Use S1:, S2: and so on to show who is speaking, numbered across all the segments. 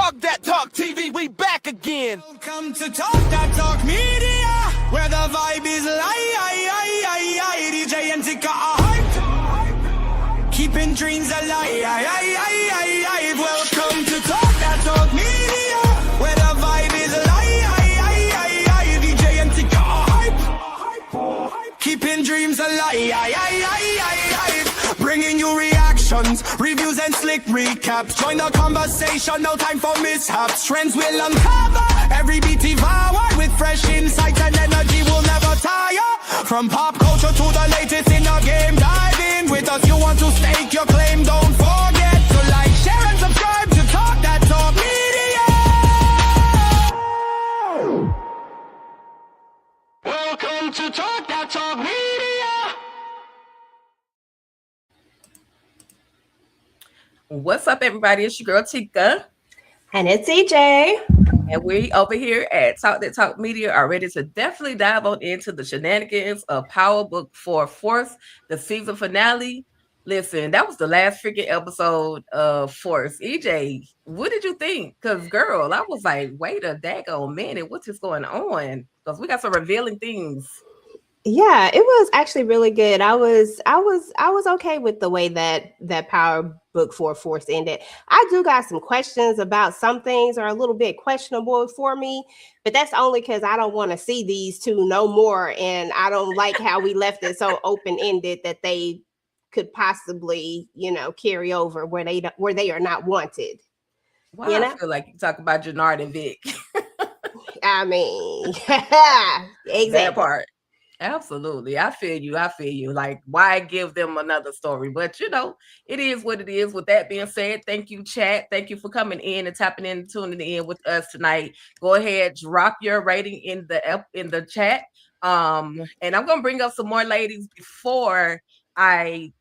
S1: Talk That Talk TV, we back again.
S2: Welcome to Talk That Talk Media, where the vibe is live. DJ and Tika are hyped, keeping dreams alive. Welcome to Talk That Talk Media, where the vibe is live. DJ and Tika are hyped, keeping dreams alive. Bringing you reactions, reviews and slick recaps. Join the conversation, no time for mishaps. Trends will uncover, every beat devoured. With fresh insights and energy will never tire. From pop culture to the latest in the game, dive in with us. You want to stake your claim, don't forget to like, share and subscribe to Talk That Talk Media. Welcome to Talk That Talk Media.
S3: What's up, everybody? It's your girl Tika.
S4: And it's EJ.
S3: And we over here at Talk That Talk Media are ready to definitely dive on into the shenanigans of Power Book 4, the season finale. Listen, that was the last freaking episode of Force. EJ, what did you think? Because, girl, I was like, wait a daggone minute. What's just going on? Because we got some revealing things.
S4: Yeah, it was actually really good. I was okay with the way that Power Book 4 Force ended. I do got some questions about some things are a little bit questionable for me, but that's only because I don't want to see these two no more, and I don't like how we left it so open-ended that they could possibly, carry over where they are not wanted.
S3: Well, I feel like you talk about Jannard and Vic.
S4: I mean, exactly.
S3: That part. Absolutely. I feel you. Like, why give them another story? But, it is what it is. With that being said, thank you, chat. Thank you for coming in and tapping in and tuning in with us tonight. Go ahead, drop your rating in the chat. And I'm going to bring up some more ladies before I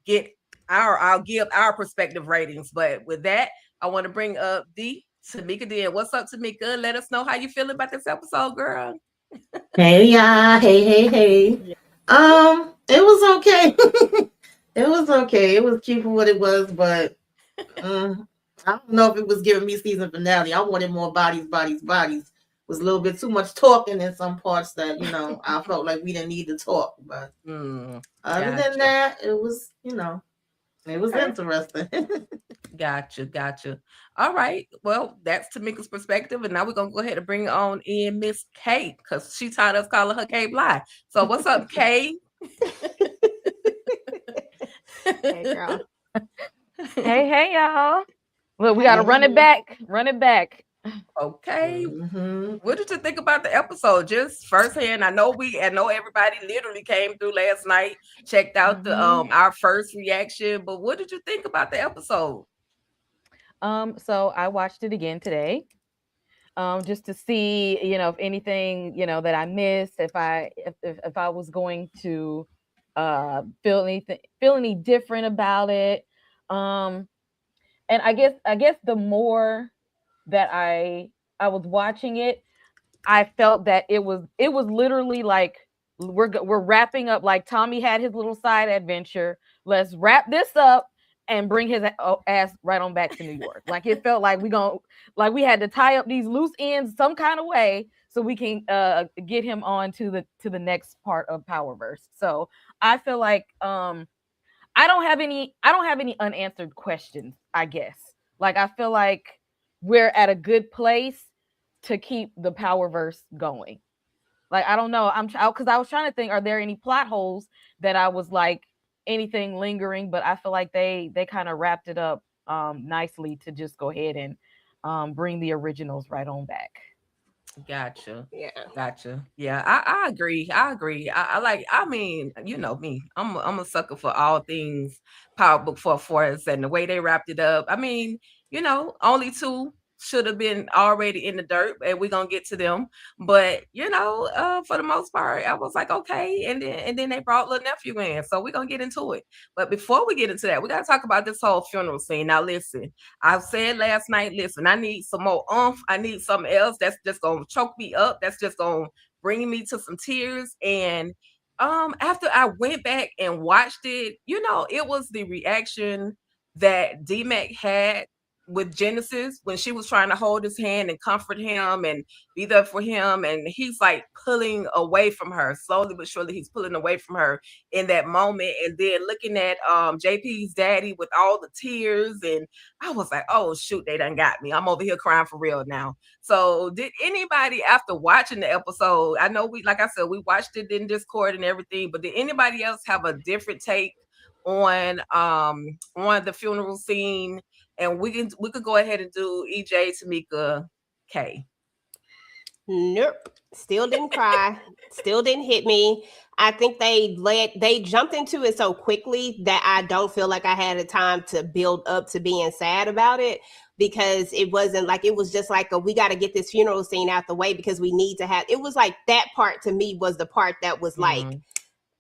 S3: I'll give our perspective ratings. But with that, I want to bring up Tamika Den. What's up, Tamika? Let us know how you feel about this episode, girl.
S5: Hey, yeah. Hey. It was okay. It was okay. It was cute for what it was, but I don't know if it was giving me season finale. I wanted more bodies. It was a little bit too much talking in some parts that, I felt like we didn't need to talk. But other than that, it was, it was interesting.
S3: Gotcha. All right. Well, that's Tamika's perspective. And now we're going to go ahead and bring on in Miss Kay, because she taught us calling her Kay Bly. So what's up, Kay?
S4: Hey, girl.
S6: Hey, y'all. Look, we got to run it back.
S3: Okay. What did you think about the episode? Just firsthand. I know everybody literally came through last night, checked out the our first reaction, but what did you think about the episode?
S6: So I watched it again today. Just to see, if anything, that I missed, if I was going to feel any different about it. And I guess the more that I was watching it, I felt that it was literally like we're wrapping up. Like Tommy had his little side adventure. Let's wrap this up and bring his ass right on back to New York. Like it felt like we had to tie up these loose ends some kind of way so we can get him on to the next part of Powerverse. So I feel like I don't have any unanswered questions, I guess. Like I feel like we're at a good place to keep the Powerverse going. Like I don't know, because I was trying to think, are there any plot holes that I was like anything lingering, but I feel like they kind of wrapped it up nicely to just go ahead and bring the originals right on back.
S3: Gotcha.
S4: Yeah.
S3: Gotcha. Yeah, I agree. I mean, you know me. I'm a sucker for all things Power Book 4 Force, and the way they wrapped it up. I mean, only two should have been already in the dirt, and we're gonna get to them. But for the most part, I was like, okay. And then they brought little nephew in, so we're gonna get into it. But before we get into that, we gotta talk about this whole funeral scene. Now, listen, I said last night, I need some more oomph. I need something else that's just gonna choke me up. That's just gonna bring me to some tears. And after I went back and watched it, it was the reaction that D-Mac had with Genesis when she was trying to hold his hand and comfort him and be there for him, and he's like pulling away from her slowly but surely. He's pulling away from her in that moment, and then looking at JP's daddy with all the tears, and I was like, oh shoot, they done got me. I'm over here crying for real now. So did anybody, after watching the episode, I know we, like I said, we watched it in Discord and everything, but did anybody else have a different take on the funeral scene? And we could go ahead and do EJ, Tamika, K.
S4: Nope. Still didn't cry. Still didn't hit me. I think they jumped into it so quickly that I don't feel like I had a time to build up to being sad about it, because it wasn't like, it was just like we got to get this funeral scene out the way because we need to have, it was like that part to me was the part that was like,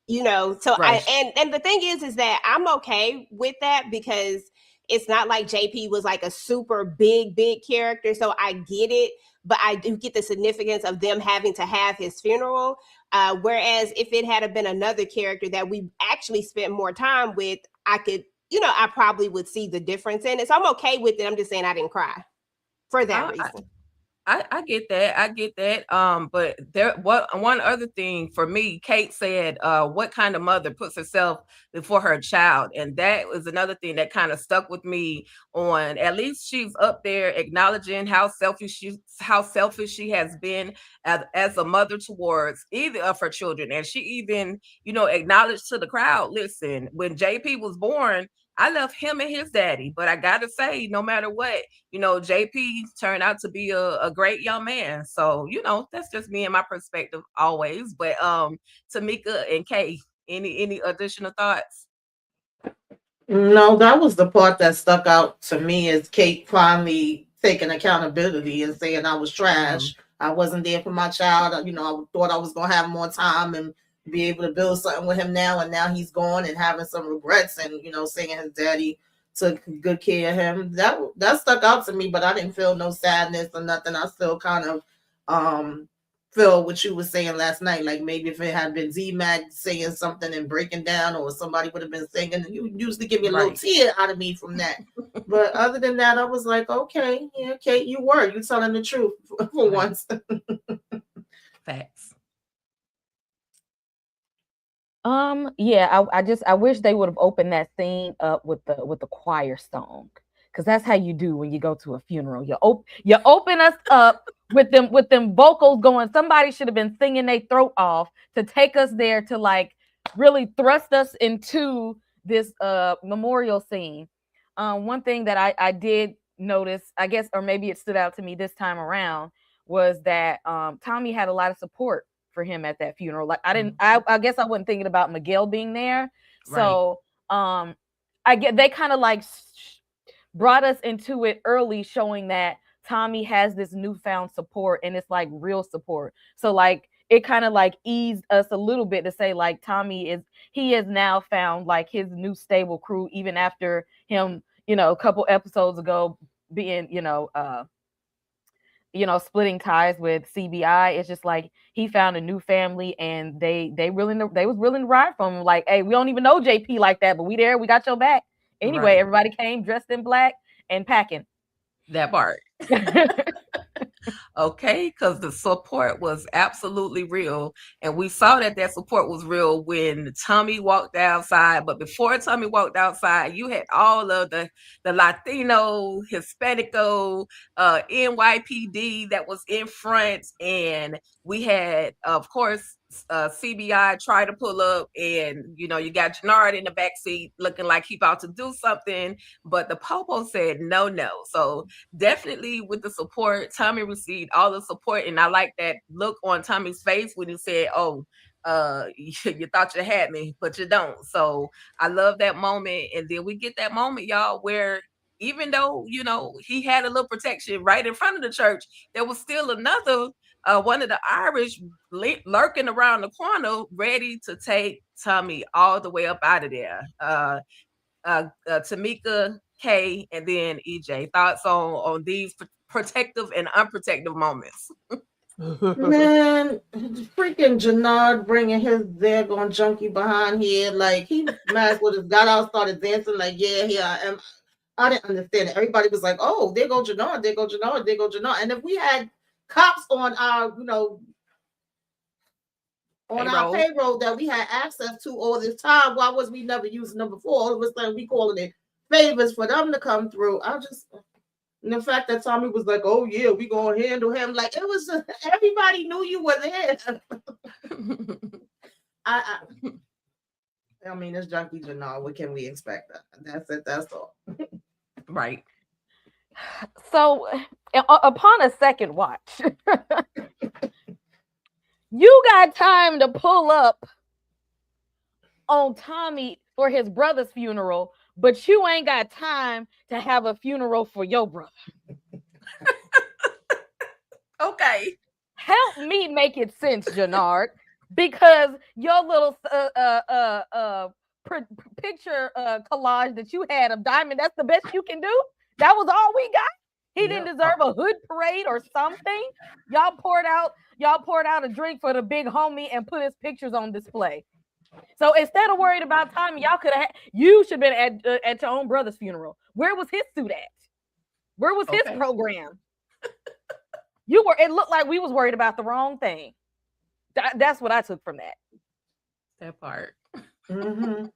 S4: you know, so right. And the thing is that I'm okay with that, because it's not like JP was like a super big character. So I get it, but I do get the significance of them having to have his funeral. Whereas if it had been another character that we actually spent more time with, I could, you know, I probably would see the difference in it. So I'm okay with it. I'm just saying I didn't cry for that reason.
S3: I get that. I get that. But one other thing for me, Kate said, what kind of mother puts herself before her child? And that was another thing that kind of stuck with me on, at least she's up there acknowledging how selfish she has been as a mother towards either of her children. And she even, you know, acknowledged to the crowd, listen, when JP was born, I left him and his daddy, but I gotta say, no matter what, you know, JP turned out to be a great young man. So, you know, that's just me and my perspective always. But Tamika and Kay, any additional thoughts?
S5: No, that was the part that stuck out to me, is Kate finally taking accountability and saying I was trash. I wasn't there for my child. You know, I thought I was gonna have more time and be able to build something with him now, and now he's gone, and having some regrets, and, you know, saying his daddy took good care of him. That stuck out to me, but I didn't feel no sadness or nothing. I still kind of feel what you were saying last night, like maybe if it had been Z-Mac saying something and breaking down, or somebody would have been singing, and you usually give me a little tear out of me from that. But other than that, I was like, okay, yeah, Kate, you telling the truth for once.
S3: Facts.
S6: Yeah, I wish they would have opened that scene up with the choir song, because that's how you do when you go to a funeral. You open us up with them vocals going. Somebody should have been singing their throat off to take us there, to like really thrust us into this memorial scene. One thing that I did notice, I guess, or maybe it stood out to me this time around, was that Tommy had a lot of support for him at that funeral. Like I guess I wasn't thinking about Miguel being there. So I get, they kind of like brought us into it early, showing that Tommy has this newfound support, and it's like real support. So like it kind of like eased us a little bit to say like Tommy has now found like his new stable crew, even after him, you know, a couple episodes ago being, splitting ties with CBI. It's just like he found a new family, and they was willing to ride from him. Like, hey, we don't even know JP like that, but we there, we got your back. Anyway, everybody came dressed in black and packing.
S3: That part. Okay, because the support was absolutely real, and we saw that support was real when Tommy walked outside. But before Tommy walked outside, you had all of the Latino, Hispanico, NYPD that was in front, and we had, of course, CBI try to pull up, and you got Jannard in the back seat looking like he about to do something, but the Popo said no. So definitely with the support, Tommy received all the support, and I like that look on Tommy's face when he said, "Oh, you thought you had me, but you don't." So I love that moment, and then we get that moment, y'all, where even though he had a little protection right in front of the church, there was still another. One of the Irish lurking around the corner, ready to take Tommy all the way up out of there. Tamika, Kay, and then EJ. Thoughts on these protective and unprotective moments?
S5: Man, freaking Jannard bringing his daggone junkie behind here, like he might as well just got out, started dancing, like, yeah, here I am. I didn't understand it. Everybody was like, "Oh, there go Jannard, there go Jannard, there go Jannard." And if we had cops on our, on our payroll that we had access to all this time, why was we never using them before? All of a sudden, we calling it favors for them to come through. And the fact that Tommy was like, "Oh yeah, we gonna handle him," like it was just, everybody knew you were there. I mean, it's Junkie Jannard. What can we expect? That's it. That's all.
S3: Right.
S6: So, upon a second watch, you got time to pull up on Tommy for his brother's funeral, but you ain't got time to have a funeral for your brother.
S3: Okay.
S6: Help me make it sense, Jannard, because your little picture collage that you had of Diamond, that's the best you can do? That was all we got? He didn't deserve a hood parade or something? Y'all poured out a drink for the big homie and put his pictures on display. So instead of worried about Tommy, you should have been at your own brother's funeral. Where was his suit at? Where was his program? It looked like we was worried about the wrong thing. That's what I took from that.
S3: That part.
S5: Mm-hmm.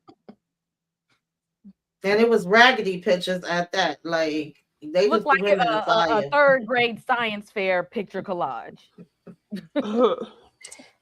S5: And it was raggedy pictures at that. Like they
S6: looked like a third grade science fair picture collage.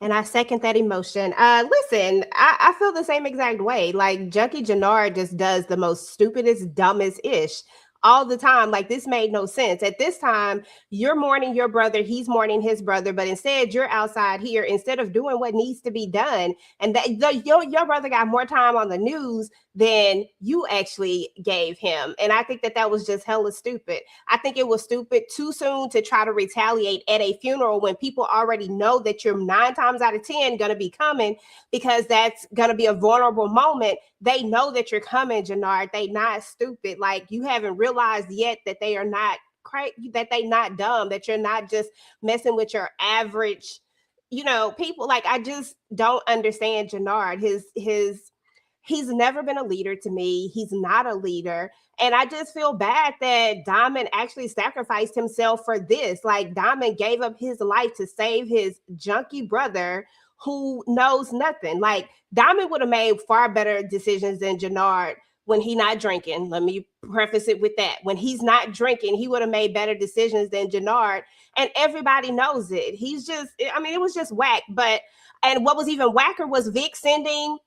S4: And I second that emotion. Listen, I feel the same exact way. Like Junkie Jannard just does the most stupidest, dumbest ish all the time. Like this made no sense. At this time, you're mourning your brother, he's mourning his brother, but instead you're outside here instead of doing what needs to be done. And that your brother got more time on the news than you actually gave him. And I think that was just hella stupid. I think it was stupid too soon to try to retaliate at a funeral when people already know that you're 9 times out of 10 going to be coming, because that's going to be a vulnerable moment. They know that you're coming, Jannard. They not stupid. Like you haven't realized yet that they are not crazy, that they not dumb, that you're not just messing with your average, people. Like I just don't understand Jannard. He's never been a leader to me. He's not a leader. And I just feel bad that Diamond actually sacrificed himself for this. Like Diamond gave up his life to save his junkie brother who knows nothing. Like Diamond would have made far better decisions than Jannard when he's not drinking. Let me preface it with that. When he's not drinking, he would have made better decisions than Jannard. And everybody knows it. It was just whack. And what was even whacker was Vic sending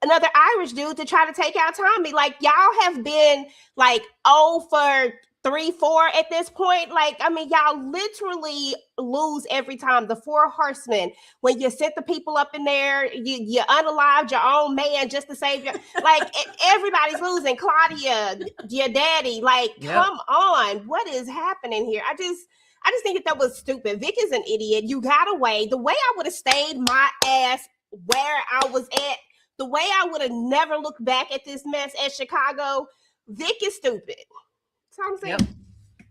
S4: another Irish dude to try to take out Tommy. Like y'all have been like 0 for 3-4 at this point. Like, y'all literally lose every time. The 4 horsemen, when you set the people up in there, you unalived your own man just to save your, like everybody's losing. Claudia, your daddy, like, come on, what is happening here? I just think that was stupid. Vic is an idiot. You got away. The way I would have stayed my ass where I was at, the way I would have never looked back at this mess at Chicago, Vic is stupid. That's what I'm saying.
S3: Yep.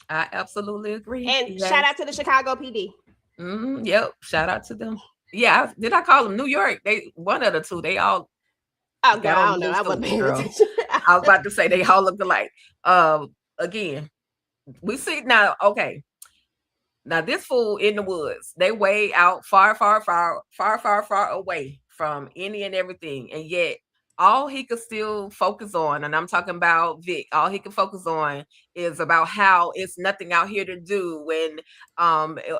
S3: I absolutely agree.
S4: And shout out to the Chicago PD.
S3: Yep. Shout out to them. Yeah. Did I call them New York? They one of the two. They all.
S4: Oh God, I don't know. I wasn't paying attention.
S3: I was about to say they all look alike. Again, we see now. Okay. Now this fool in the woods. They way out far away from any and everything, and yet all he could still focus on, and I'm talking about Vic, all he can focus on is about how it's nothing out here to do, and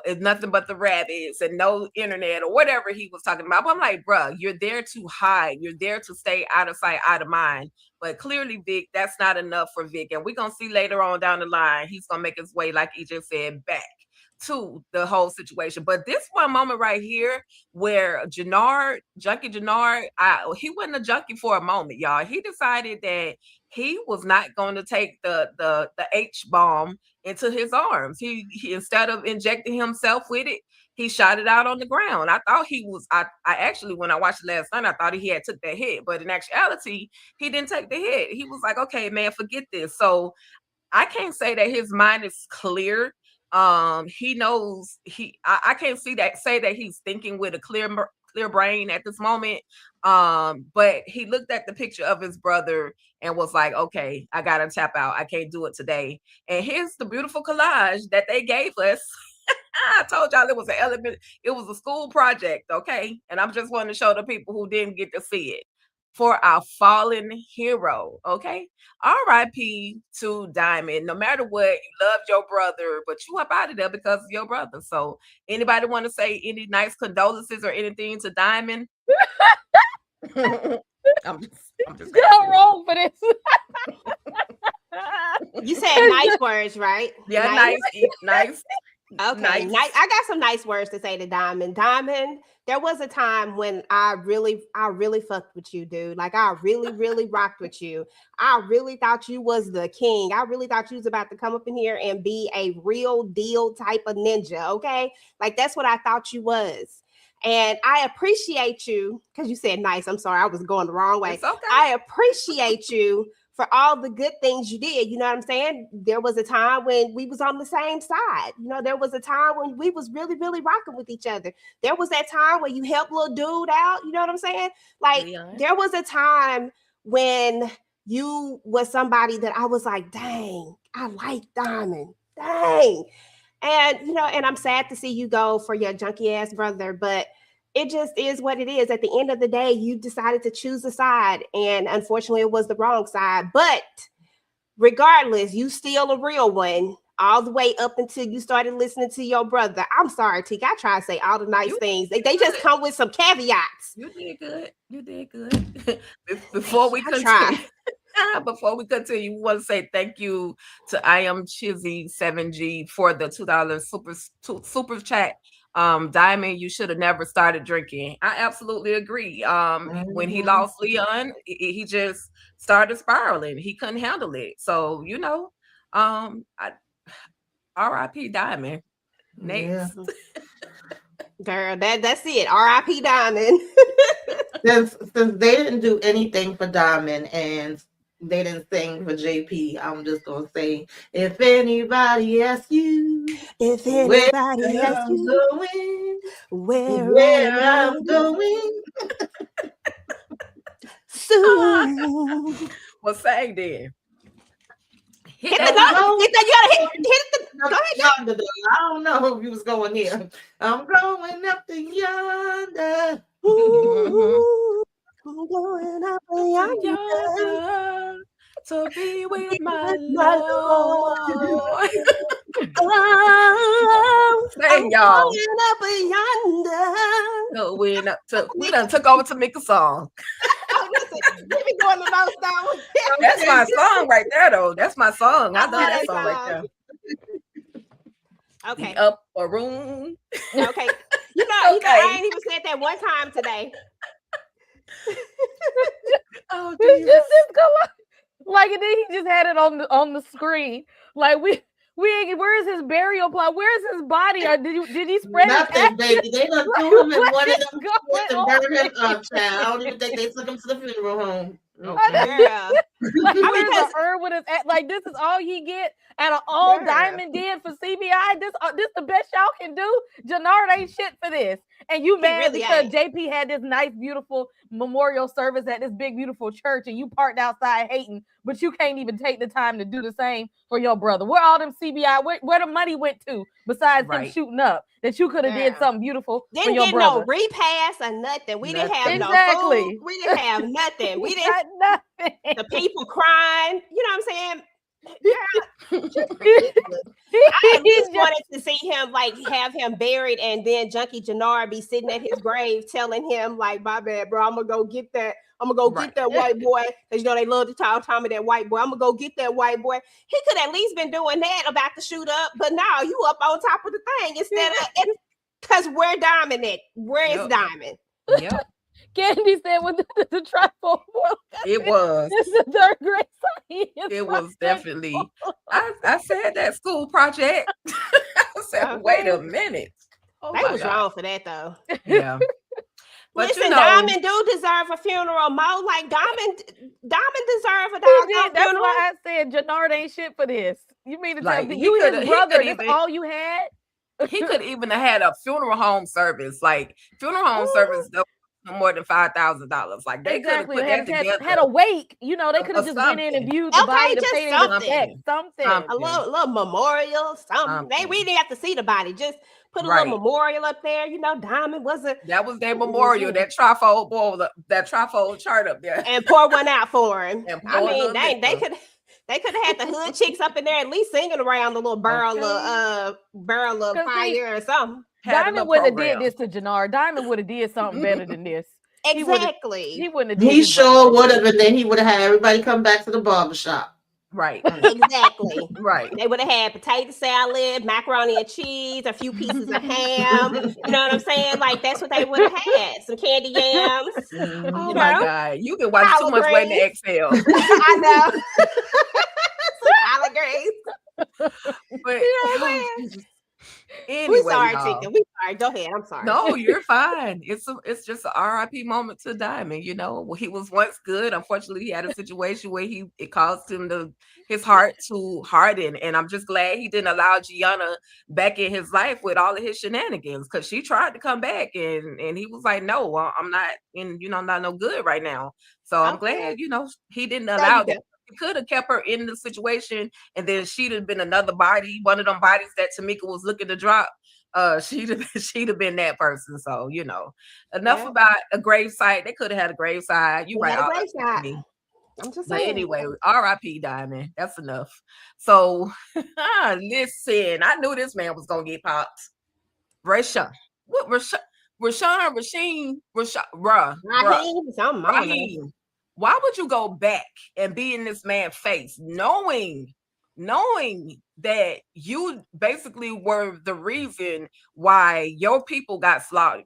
S3: it's nothing but the rabbits and no internet or whatever he was talking about. But I'm like, bruh, you're there to hide, you're there to stay out of sight, out of mind. But clearly, Vic, that's not enough for Vic, and we're gonna see later on down the line, he's gonna make his way, like he just said, back to the whole situation. But this one moment right here where Junkie Jannard, he wasn't a junkie for a moment, y'all. He decided that he was not going to take the H-bomb into his arms. He instead of injecting himself with it, he shot it out on the ground. I thought he was, I actually, when I watched it last night, I thought he had took that hit, but in actuality, he didn't take the hit. He was like, okay, man, forget this. So I can't say that his mind is clear. He knows I can't say that he's thinking with a clear brain at this moment. But he looked at the picture of his brother and was like, okay, I gotta tap out. I can't do it today. And here's the beautiful collage that they gave us. I told y'all it was an element, it was a school project, okay? And I'm just wanting to show the people who didn't get to see it. For our fallen hero, okay? R.I.P. to Diamond. No matter what, you loved your brother, but you up out of there because of your brother. So anybody want to say any nice condolences or anything to Diamond? I'm just
S6: You're wrong for this.
S4: You said nice words, right?
S3: Yeah, nice.
S4: Okay, nice. I got some nice words to say to Diamond. Diamond, there was a time when I really fucked with you, dude. Like I really rocked with you. I really thought you was the king. I really thought you was about to come up in here and be a real deal type of ninja. Okay, like that's what I thought you was. And I appreciate you because you said nice. I'm sorry, I was going the wrong way.
S3: It's okay.
S4: I appreciate you for all the good things you did. You know what I'm saying? There was a time when we was on the same side. You know, there was a time when we was really rocking with each other. There was that time where you helped little dude out. You know what I'm saying? Like there was a time when you was somebody that I was like, dang, I like Diamond. Dang. And, you know, and I'm sad to see you go for your junky ass brother, but it just is what it is. At the end of the day, you decided to choose a side, and unfortunately, it was the wrong side. But regardless, you still a real one all the way up until you started listening to your brother. I'm sorry, Teak. I try to say all the nice things. They just come with some caveats.
S3: You did good. You did good. Before we continue, we want to say thank you to I Am Chizzy 7G for the $2 super chat. Diamond, you should have never started drinking. I absolutely agree. When he lost Leon, he just started spiraling. He couldn't handle it. So, you know, R.I.P. Diamond. Next.
S5: Yeah.
S4: Girl, that's it. R.I.P. Diamond.
S5: Since they didn't do anything for Diamond and they didn't sing for JP, I'm just gonna say, if anybody asks you,
S4: where I'm
S5: going,
S4: where
S5: I'm going,
S4: soon.
S3: Well, say then.
S4: Hit the note. Hit the. Go ahead.
S5: I don't know if you was going here. I'm going up to yonder.
S4: Ooh, I'm going up yonder
S3: to be with my Lord.
S4: Oh,
S3: Sing, y'all.
S4: Going up yonder.
S3: We done took over to make a song.
S4: Listen, we be doing the most though.
S3: That's my song right there, though. That's my song. I love that song right there.
S4: Okay.
S3: The upper room.
S4: Okay. You know, I ain't even said that one time today.
S3: Oh,
S6: He just like, and then he just had it on the screen. Like we ain't. Where's his burial plot? Where's his body? Or did he spread
S5: nothing, baby? They done threw him in one of them and burned him up, child. I don't even think they took him to the funeral home.
S3: Okay.
S6: Like, where's the herb with his like? This is all he get out of all Diamond did for CBI. This the best y'all can do. Jannard ain't shit for this, and you mad because JP had this nice, beautiful memorial service at this big, beautiful church, and you parked outside hating, but you can't even take the time to do the same for your brother. Where all them CBI, where the money went to besides them shooting up? That you could have did something beautiful for your brother.
S4: No repass or nothing. We didn't have no food. We didn't have nothing. We didn't have nothing. The people crying. You know what I'm saying? I just wanted to see him, like, have him buried, and then Junkie Jannard be sitting at his grave telling him, like, my bad, bro, I'm gonna go get that. I'm gonna go get that white boy. Because you know they love to talk Tommy that white boy. I'm gonna go get that white boy. He could at least been doing that about to shoot up, but now you up on top of the thing instead of because where Diamond at? Where is Diamond?
S3: Yep.
S6: Candy said with the trifold.
S3: It was.
S6: This is the third grade science.
S3: It was definitely. I said that school project. I said, wait a minute.
S4: Oh, they was wrong for that though.
S3: Yeah. But
S4: listen,
S3: you know,
S4: Diamond do deserve a funeral. Mo, like Diamond deserve a funeral.
S6: That's why I said Jannard ain't shit for this. You mean to tell me
S3: you
S6: his brother? That's all you had.
S3: He could even have had a funeral home service, like funeral home service no more than $5,000. Like they
S6: Exactly.
S3: could have put that together.
S6: Had a wake. You know, they
S3: Or
S6: could have just went in and
S3: something.
S6: viewed the
S4: Okay,
S6: body to
S4: just
S6: pay their
S4: something.
S6: respect. Something.
S4: A little memorial, something. They we didn't have to see the body. Just put a
S3: Right.
S4: little memorial up there. You know, Diamond was a
S3: That was their memorial, that trifold bowl, that trifold chart up there.
S4: and pour one out for him.
S3: And
S4: I
S3: pour a
S4: mean,
S3: little
S4: they
S3: liquor.
S4: could have had the hood chicks up in there at least singing around the little barrel of
S6: 'Cause see,
S4: fire or something.
S3: Had a
S6: Diamond
S3: little
S6: wouldn't have
S3: program.
S6: did this to Jannar. Diamond would have did something better than this. He would've-
S4: Exactly.
S6: He wouldn't have did
S5: He
S6: his
S5: sure
S6: brother
S5: would
S6: this.
S5: have, and then he would have had everybody come back to the barbershop.
S3: Right.
S4: Exactly.
S3: Right.
S4: They would have had potato salad, macaroni and cheese, a few pieces of ham. You know what I'm saying? Like that's what they would have had. Some candy yams.
S3: Oh
S4: You
S3: my
S4: know?
S3: God. You can watch too
S4: Collard
S3: much Waiting to
S4: greens.
S3: Exhale.
S4: I know. Some collard greens.
S3: But
S4: You know what I'm saying?
S3: anyway,
S4: We sorry,
S3: y'all.
S4: Chica. We sorry. Go ahead. I'm sorry.
S3: No, you're fine. It's just a RIP moment to Diamond. You know, well, he was once good. Unfortunately, he had a situation where it caused him his heart to harden. And I'm just glad he didn't allow Gianna back in his life with all of his shenanigans, because she tried to come back and he was like, no, I'm not I'm not no good right now. So I'm glad, he didn't allow that. He could have kept her in the situation, and then she'd have been another body, one of them bodies that Tamika was looking to drop. She'd have been that person. So enough about a gravesite. They could have had a gravesite. You
S4: We
S3: right.
S4: had a
S3: all
S4: gravesite.
S3: me.
S4: I'm just
S3: But
S4: saying.
S3: anyway, R.I.P. Diamond. That's enough. So listen, I knew this man was gonna get popped. Rashawn. What Rashawn, bruh.
S4: Raheem, something. I don't know.
S3: Raheem, why would you go back and be in this man's face, knowing that you basically were the reason why your people got slaughtered,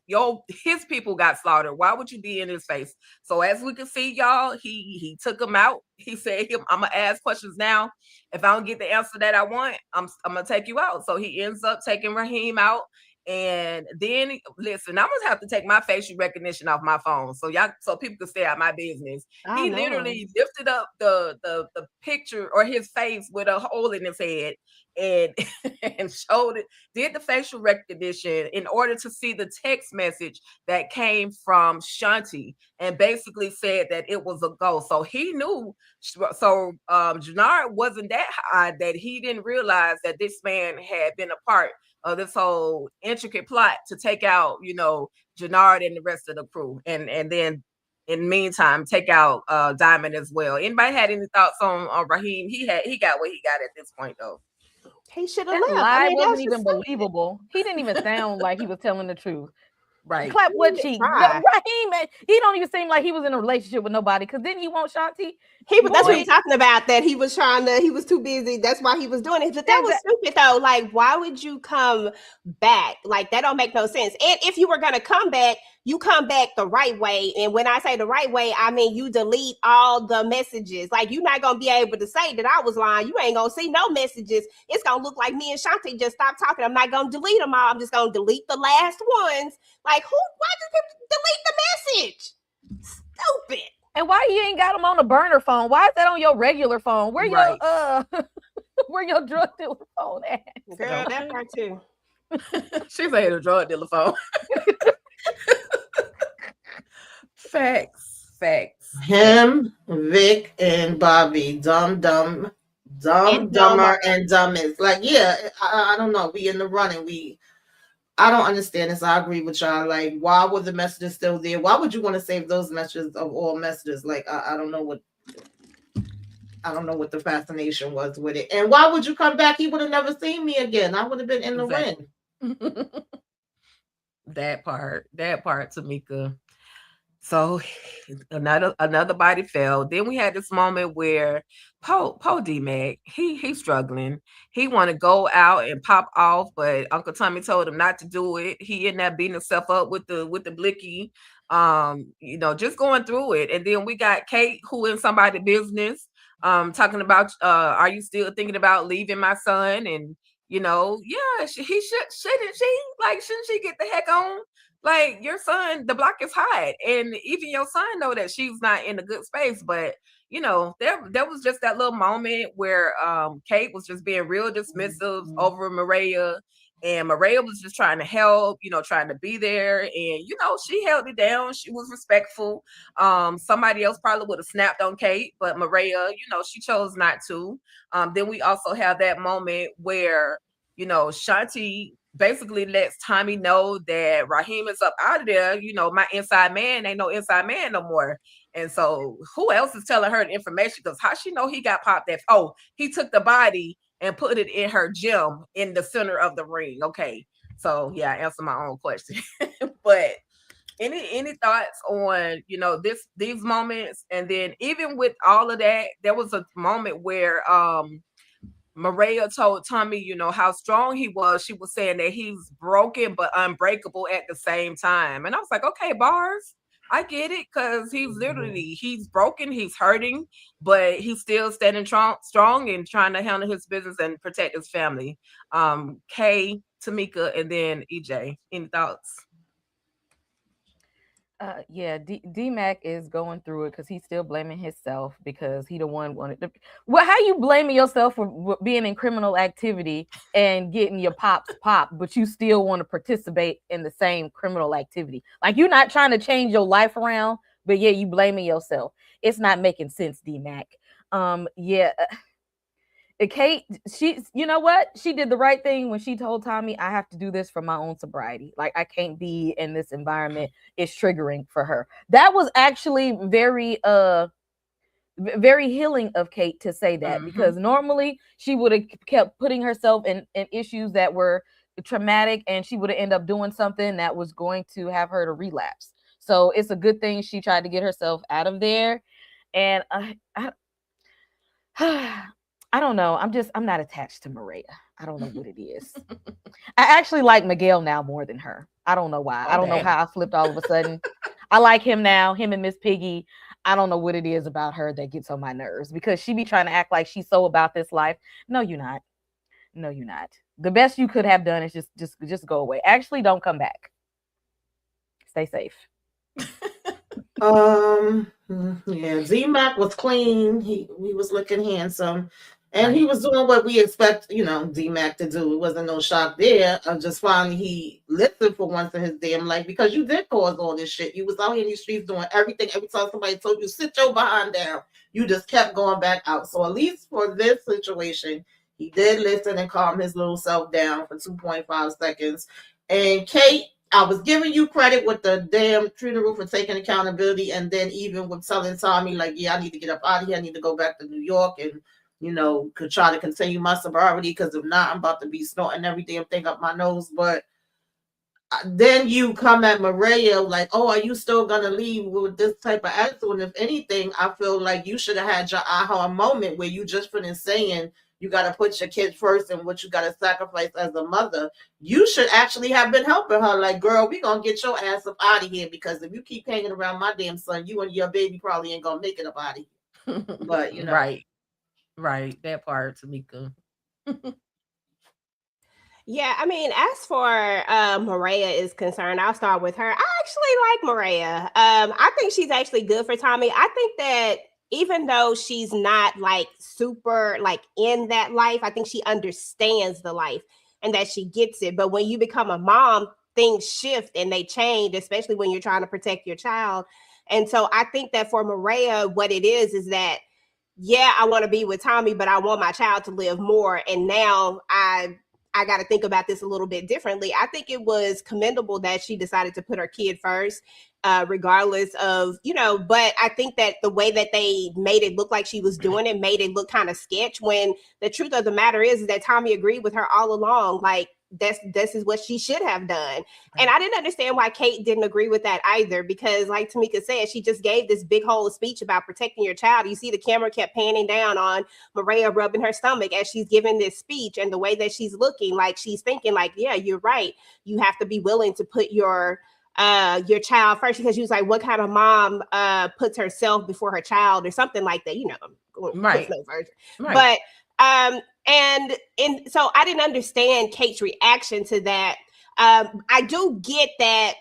S3: his people got slaughtered? Why would you be in his face? So as we can see, y'all, he took him out. He said, I'm gonna ask questions now. If I don't get the answer that I want, I'm gonna take you out. So he ends up taking Raheem out. And then listen, I'm gonna have to take my facial recognition off my phone so people can stay out my business. He literally lifted up the picture or his face with a hole in his head and showed it, did the facial recognition in order to see the text message that came from Shanti and basically said that it was a ghost. So he knew. So Jannar wasn't that high that he didn't realize that this man had been a part of this whole intricate plot to take out, Jannar and the rest of the crew, and then in the meantime take out Diamond as well. Anybody had any thoughts on Raheem? He got what he got at this point though.
S4: He should have
S6: That
S4: left.
S6: lie
S4: I mean,
S6: wasn't
S4: that's
S6: even
S4: just something.
S6: believable. He didn't even sound like he was telling the truth.
S3: Right.
S6: Clap what
S4: He
S6: cheek.
S4: tried.
S6: Raheem, he don't even seem like he was in a relationship with nobody. Because didn't he want Shanti?
S4: That's what
S6: Boy.
S4: he's talking about. That he was too busy. That's why he was doing it. But that was stupid though. Like, why would you come back? Like, that don't make no sense. And if you were gonna come back, you come back the right way. And when I say the right way, I mean you delete all the messages. Like, you're not gonna be able to say that I was lying. You ain't gonna see no messages. It's gonna look like me and Shanti just stopped talking. I'm not gonna delete them all. I'm just gonna delete the last ones. Like, why did you delete the message? Stupid.
S6: And why you ain't got him on a burner phone? Why is that on your regular phone? Where
S3: Right.
S6: your where your drug dealer phone at?
S4: Girl, that part too.
S3: She said a drug dealer phone. Facts.
S5: Him, Vic, and Bobby, dumber, and dumbest. Like, yeah, I don't know. We in the running. I don't understand this. I agree with y'all. Like, why were the messages still there? Why would you want to save those messages of all messages? Like, I don't know what the fascination was with it. And why would you come back? He would have never seen me again. I would have been in the ring.
S3: That part, Tamika. So another body fell. Then we had this moment where Poe D-Mac, he's struggling. He want to go out and pop off, but Uncle Tommy told him not to do it. He ended up beating himself up with the blicky, just going through it. And then we got Kate, who in somebody's business, talking about, are you still thinking about leaving my son? And shouldn't she get the heck on? Like, your son, the block is hot, and even your son know that she's not in a good space. But there was just that little moment where Kate was just being real dismissive over Maria, And Maria was just trying to help, trying to be there. And, she held it down. She was respectful. Somebody else probably would have snapped on Kate, but Maria, she chose not to. Then we also have that moment where, Shanti basically lets Tommy know that Raheem is up out of there. My inside man ain't no inside man no more. And so who else is telling her the information? Because how she know he got popped that? Oh, he took the body and put it in her gym in the center of the ring. Okay. So yeah, I answered my own question. But any thoughts on, these moments? And then even with all of that, there was a moment where Maria told Tommy, how strong he was. She was saying that he's broken but unbreakable at the same time. And I was like, okay, bars. I get it, because he's broken, he's hurting, but he's still standing strong and trying to handle his business and protect his family. Kay, Tamika, and then EJ. Any thoughts?
S6: Yeah, D-Mac is going through it because he's still blaming himself because he the one wanted to. Well, how you blaming yourself for being in criminal activity and getting your pops popped, but you still want to participate in the same criminal activity? Like, you're not trying to change your life around, but yeah, you blaming yourself. It's not making sense, D-Mac. Yeah. Kate, you know what? She did the right thing when she told Tommy, I have to do this for my own sobriety. Like, I can't be in this environment. It's triggering for her. That was actually very, very healing of Kate to say that, because normally she would have kept putting herself in issues that were traumatic, and she would have ended up doing something that was going to have her to relapse. So it's a good thing she tried to get herself out of there. And I don't know. I'm not attached to Maria. I don't know what it is. I actually like Miguel now more than her. I don't know why. I don't know how I flipped all of a sudden. I like him now, him and Miss Piggy. I don't know what it is about her that gets on my nerves, because she be trying to act like she's so about this life. No, you're not. No, you're not. The best you could have done is just go away. Actually, don't come back. Stay safe.
S5: Yeah, Z-Mac was clean. He was looking handsome. And he was doing what we expect, D-Mac to do. It wasn't no shock there. Just finally he listened for once in his damn life, because you did cause all this shit. You was out here in these streets doing everything. Every time somebody told you, sit your behind down, you just kept going back out. So at least for this situation, he did listen and calm his little self down for 2.5 seconds. And Kate, I was giving you credit with the damn funeral for taking accountability. And then even with telling Tommy, like, yeah, I need to get up out of here. I need to go back to New York and could try to continue my sobriety, because if not, I'm about to be snorting every damn thing up my nose. But then you come at Maria like, oh, are you still gonna leave with this type of attitude? And if anything, I feel like you should have had your aha moment where you just finished saying you got to put your kids first and what you got to sacrifice as a mother. You should actually have been helping her. Like, girl, we gonna get your ass up out of here, because if you keep hanging around my damn son, you and your baby probably ain't gonna make it up out of here. But
S3: Right, that part, Tamika.
S4: Yeah, I mean, as for Maria is concerned, I'll start with her. I actually like Maria. I think she's actually good for Tommy. I think that even though she's not like super like in that life, I think she understands the life and that she gets it. But when you become a mom, things shift and they change, especially when you're trying to protect your child. And so I think that for Maria, what it is that, yeah, I want to be with Tommy, but I want my child to live more. And now I got to think about this a little bit differently. I think it was commendable that she decided to put her kid first, regardless of, but I think that the way that they made it look like she was doing it made it look kind of sketch, when the truth of the matter is that Tommy agreed with her all along. Like, this is what she should have done. And I didn't understand why Kate didn't agree with that either, because like Tamika said, she just gave this big whole speech about protecting your child. You see the camera kept panning down on Maria rubbing her stomach as she's giving this speech, and the way that she's looking, like she's thinking like, yeah, you're right. You have to be willing to put your child first, because she was like, what kind of mom puts herself before her child or something like that,
S3: Right.
S4: But and so I didn't understand Kate's reaction to that. I do get that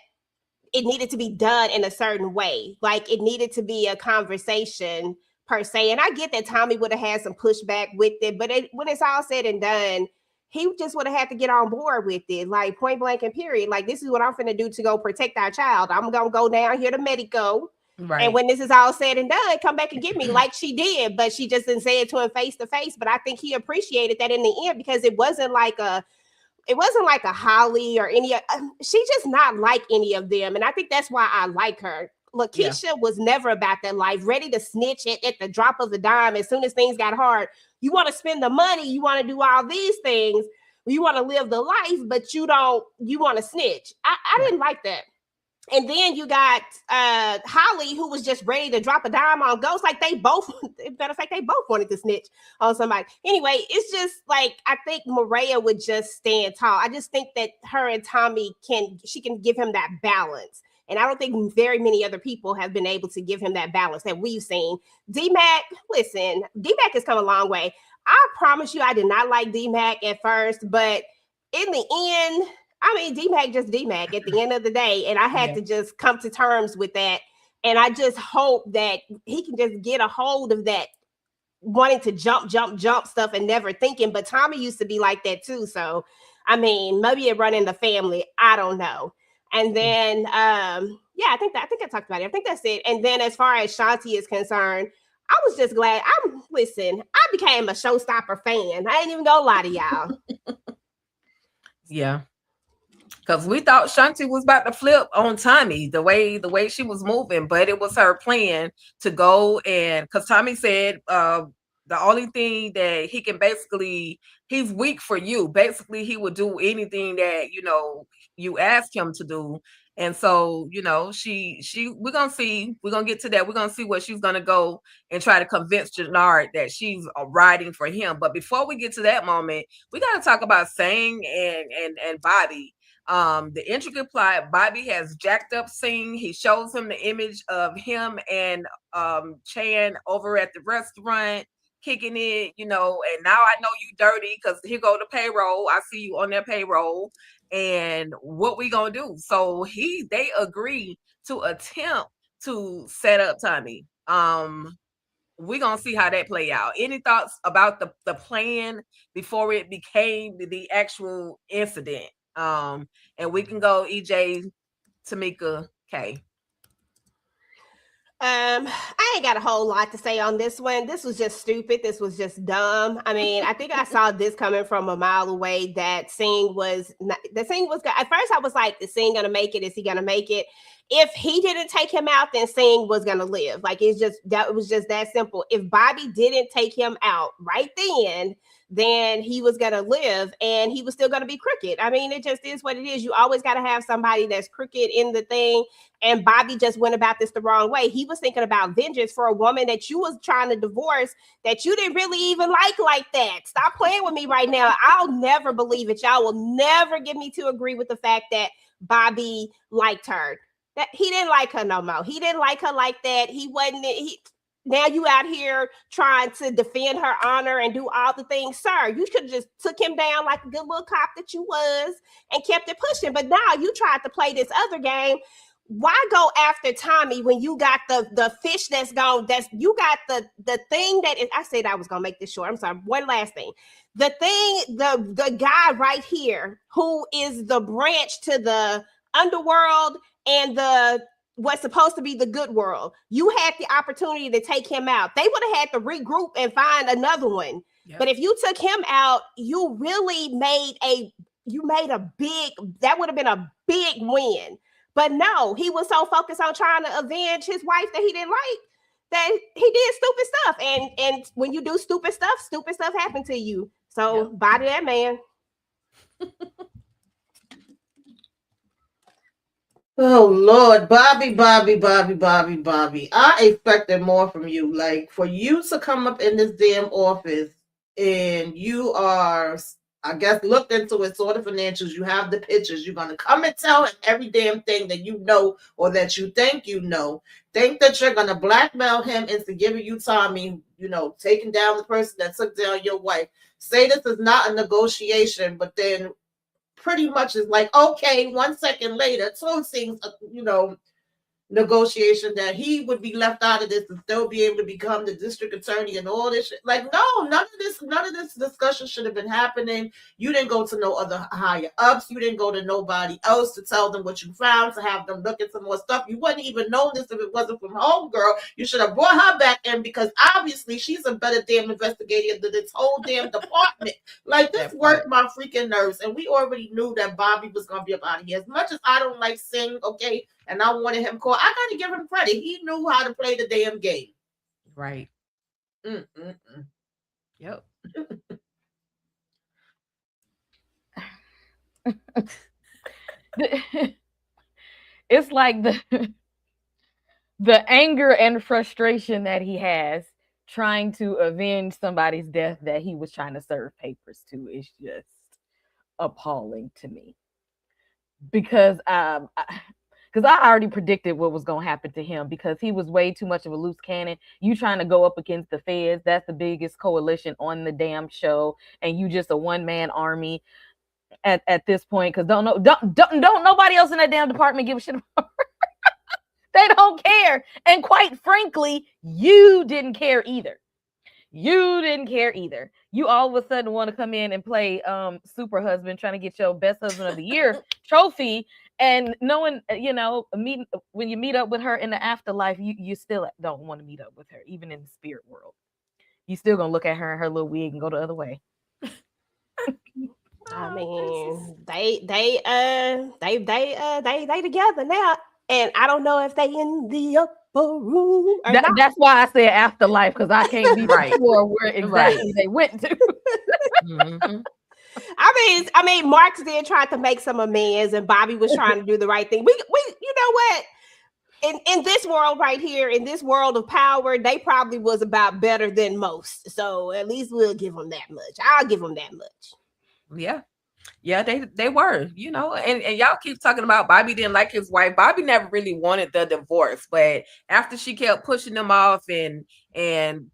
S4: it needed to be done in a certain way. Like, it needed to be a conversation per se. And I get that Tommy would have had some pushback with it, but when it's all said and done, he just would have had to get on board with it, like point blank and period. Like, this is what I'm finna do to go protect our child. I'm gonna go down here to Medico.
S3: Right.
S4: And when this is all said and done, come back and get me like she did. But she just didn't say it to him face to face. But I think he appreciated that in the end, because it wasn't like a Holly or any. She's just not like any of them. And I think that's why I like her. Lakeisha was never about that life, ready to snitch at the drop of a dime as soon as things got hard. You want to spend the money, you want to do all these things, you want to live the life, but you want to snitch. I didn't like that. And then you got Holly, who was just ready to drop a dime on Ghost. Like, they both, matter of fact, they both wanted to snitch on somebody. Anyway, it's just like, I think Maria would just stand tall. I just think that her and Tommy can give him that balance. And I don't think very many other people have been able to give him that balance that we've seen. D-Mac, listen, D-Mac has come a long way. I promise you, I did not like D-Mac at first, but in the end, I mean, D-Mac just D-Mac at the end of the day. And I had to just come to terms with that. And I just hope that he can just get a hold of that wanting to jump stuff and never thinking. But Tommy used to be like that too. So, I mean, maybe it run in the family. I don't know. And then, I think I talked about it. I think that's it. And then as far as Shanti is concerned, I was just glad. I became a Showstopper fan. I ain't even gonna lie to y'all.
S3: Yeah. Because we thought Shanti was about to flip on Tommy the way she was moving, but it was her plan to go, and because Tommy said the only thing that he can he's weak for you. Basically, he would do anything that you ask him to do. And so, we're gonna get to that. We're gonna see what she's gonna go and try to convince Jannard that she's riding for him. But before we get to that moment, we gotta talk about Singh and Bobby. The intricate plot. Bobby has jacked up Singh. He shows him the image of him and Chan over at the restaurant kicking it, and now I know you dirty because here go the payroll. I see you on their payroll. And what we gonna do? So they agree to attempt to set up Tommy. We're gonna see how that play out. Any thoughts about the plan before it became the actual incident? And we can go EJ, Tamika, Kay.
S4: I ain't got a whole lot to say on this one. This was just stupid. This was just dumb. I mean, I think I saw this coming from a mile away that Singh was at first I was like, is Singh gonna make it? Is he gonna make it? If he didn't take him out, then Singh was gonna live. Like, it was just that simple. If Bobby didn't take him out right then he was going to live and he was still going to be crooked. I mean, it just is what it is. You always got to have somebody that's crooked in the thing. And Bobby just went about this the wrong way. He was thinking about vengeance for a woman that you was trying to divorce that you didn't really even like that. Stop playing with me right now. I'll never believe it. Y'all will never get me to agree with the fact that Bobby liked her. That he didn't like her no more. He didn't like her like that. Now you out here trying to defend her honor and do all the things. Sir, you should have just took him down like a good little cop that you was and kept it pushing. But now you tried to play this other game. Why go after Tommy when you got the fish that's gone? You got the thing that is, I said I was gonna make this short. I'm sorry. One last thing. The thing, the guy right here who is the branch to the underworld and what's supposed to be the good world. You had the opportunity to take him out. They would have had to regroup and find another one. Yep. But if you took him out, you really that would have been a big win. But no, he was so focused on trying to avenge his wife that he didn't like that he did stupid stuff. And when you do stupid stuff happens to you. So body that man.
S5: Oh Lord, Bobby. I expected more from you. Like, for you to come up in this damn office and you are, I guess, looked into it, sort of financials, you have the pictures, you're gonna come and tell him every damn thing that you know or that you think you know. Think that you're gonna blackmail him into giving you Tommy, taking down the person that took down your wife. Say this is not a negotiation, but then pretty much is like, okay, 1 second later, two things, negotiation that he would be left out of this and still be able to become the district attorney and all this shit. Like, no, none of this discussion should have been happening. You didn't go to no other higher ups. You didn't go to nobody else to tell them what you found, to have them look at some more stuff. You wouldn't even know this if it wasn't from homegirl. You should have brought her back in, because obviously she's a better damn investigator than this whole damn department. Like, this worked my freaking nerves, and we already knew that Bobby was gonna be up out of here. As much as I don't like Singh, okay, and I wanted him called, I gotta give him credit. He knew how to play the damn game.
S3: Right. Yep.
S6: It's like the anger and frustration that he has trying to avenge somebody's death that he was trying to serve papers to is just appalling to me. Because I already predicted what was going to happen to him, because he was way too much of a loose cannon. You trying to go up against the feds, that's the biggest coalition on the damn show, and you just a one-man army at this point, because don't nobody else in that damn department give a shit about her. They don't care. And quite frankly, you didn't care either. You didn't care either. You all of a sudden want to come in and play super husband, trying to get your best husband of the year trophy, and knowing, you know, when you meet up with her in the afterlife, you still don't want to meet up with her, even in the spirit world. You still gonna look at her in her little wig and go the other way.
S4: I mean, they together now, and I don't know if they in the upper room.
S6: That's why I said afterlife, because I can't be sure where exactly they went to.
S3: Mm-hmm.
S4: I mean, Marks did try to make some amends, and Bobby was trying to do the right thing. We, you know what? In this world right here, in this world of power, they probably was about better than most. So at least we'll give them that much. I'll give them that much.
S3: Yeah, they were, you know, and y'all keep talking about Bobby didn't like his wife. Bobby never really wanted the divorce, but after she kept pushing him off and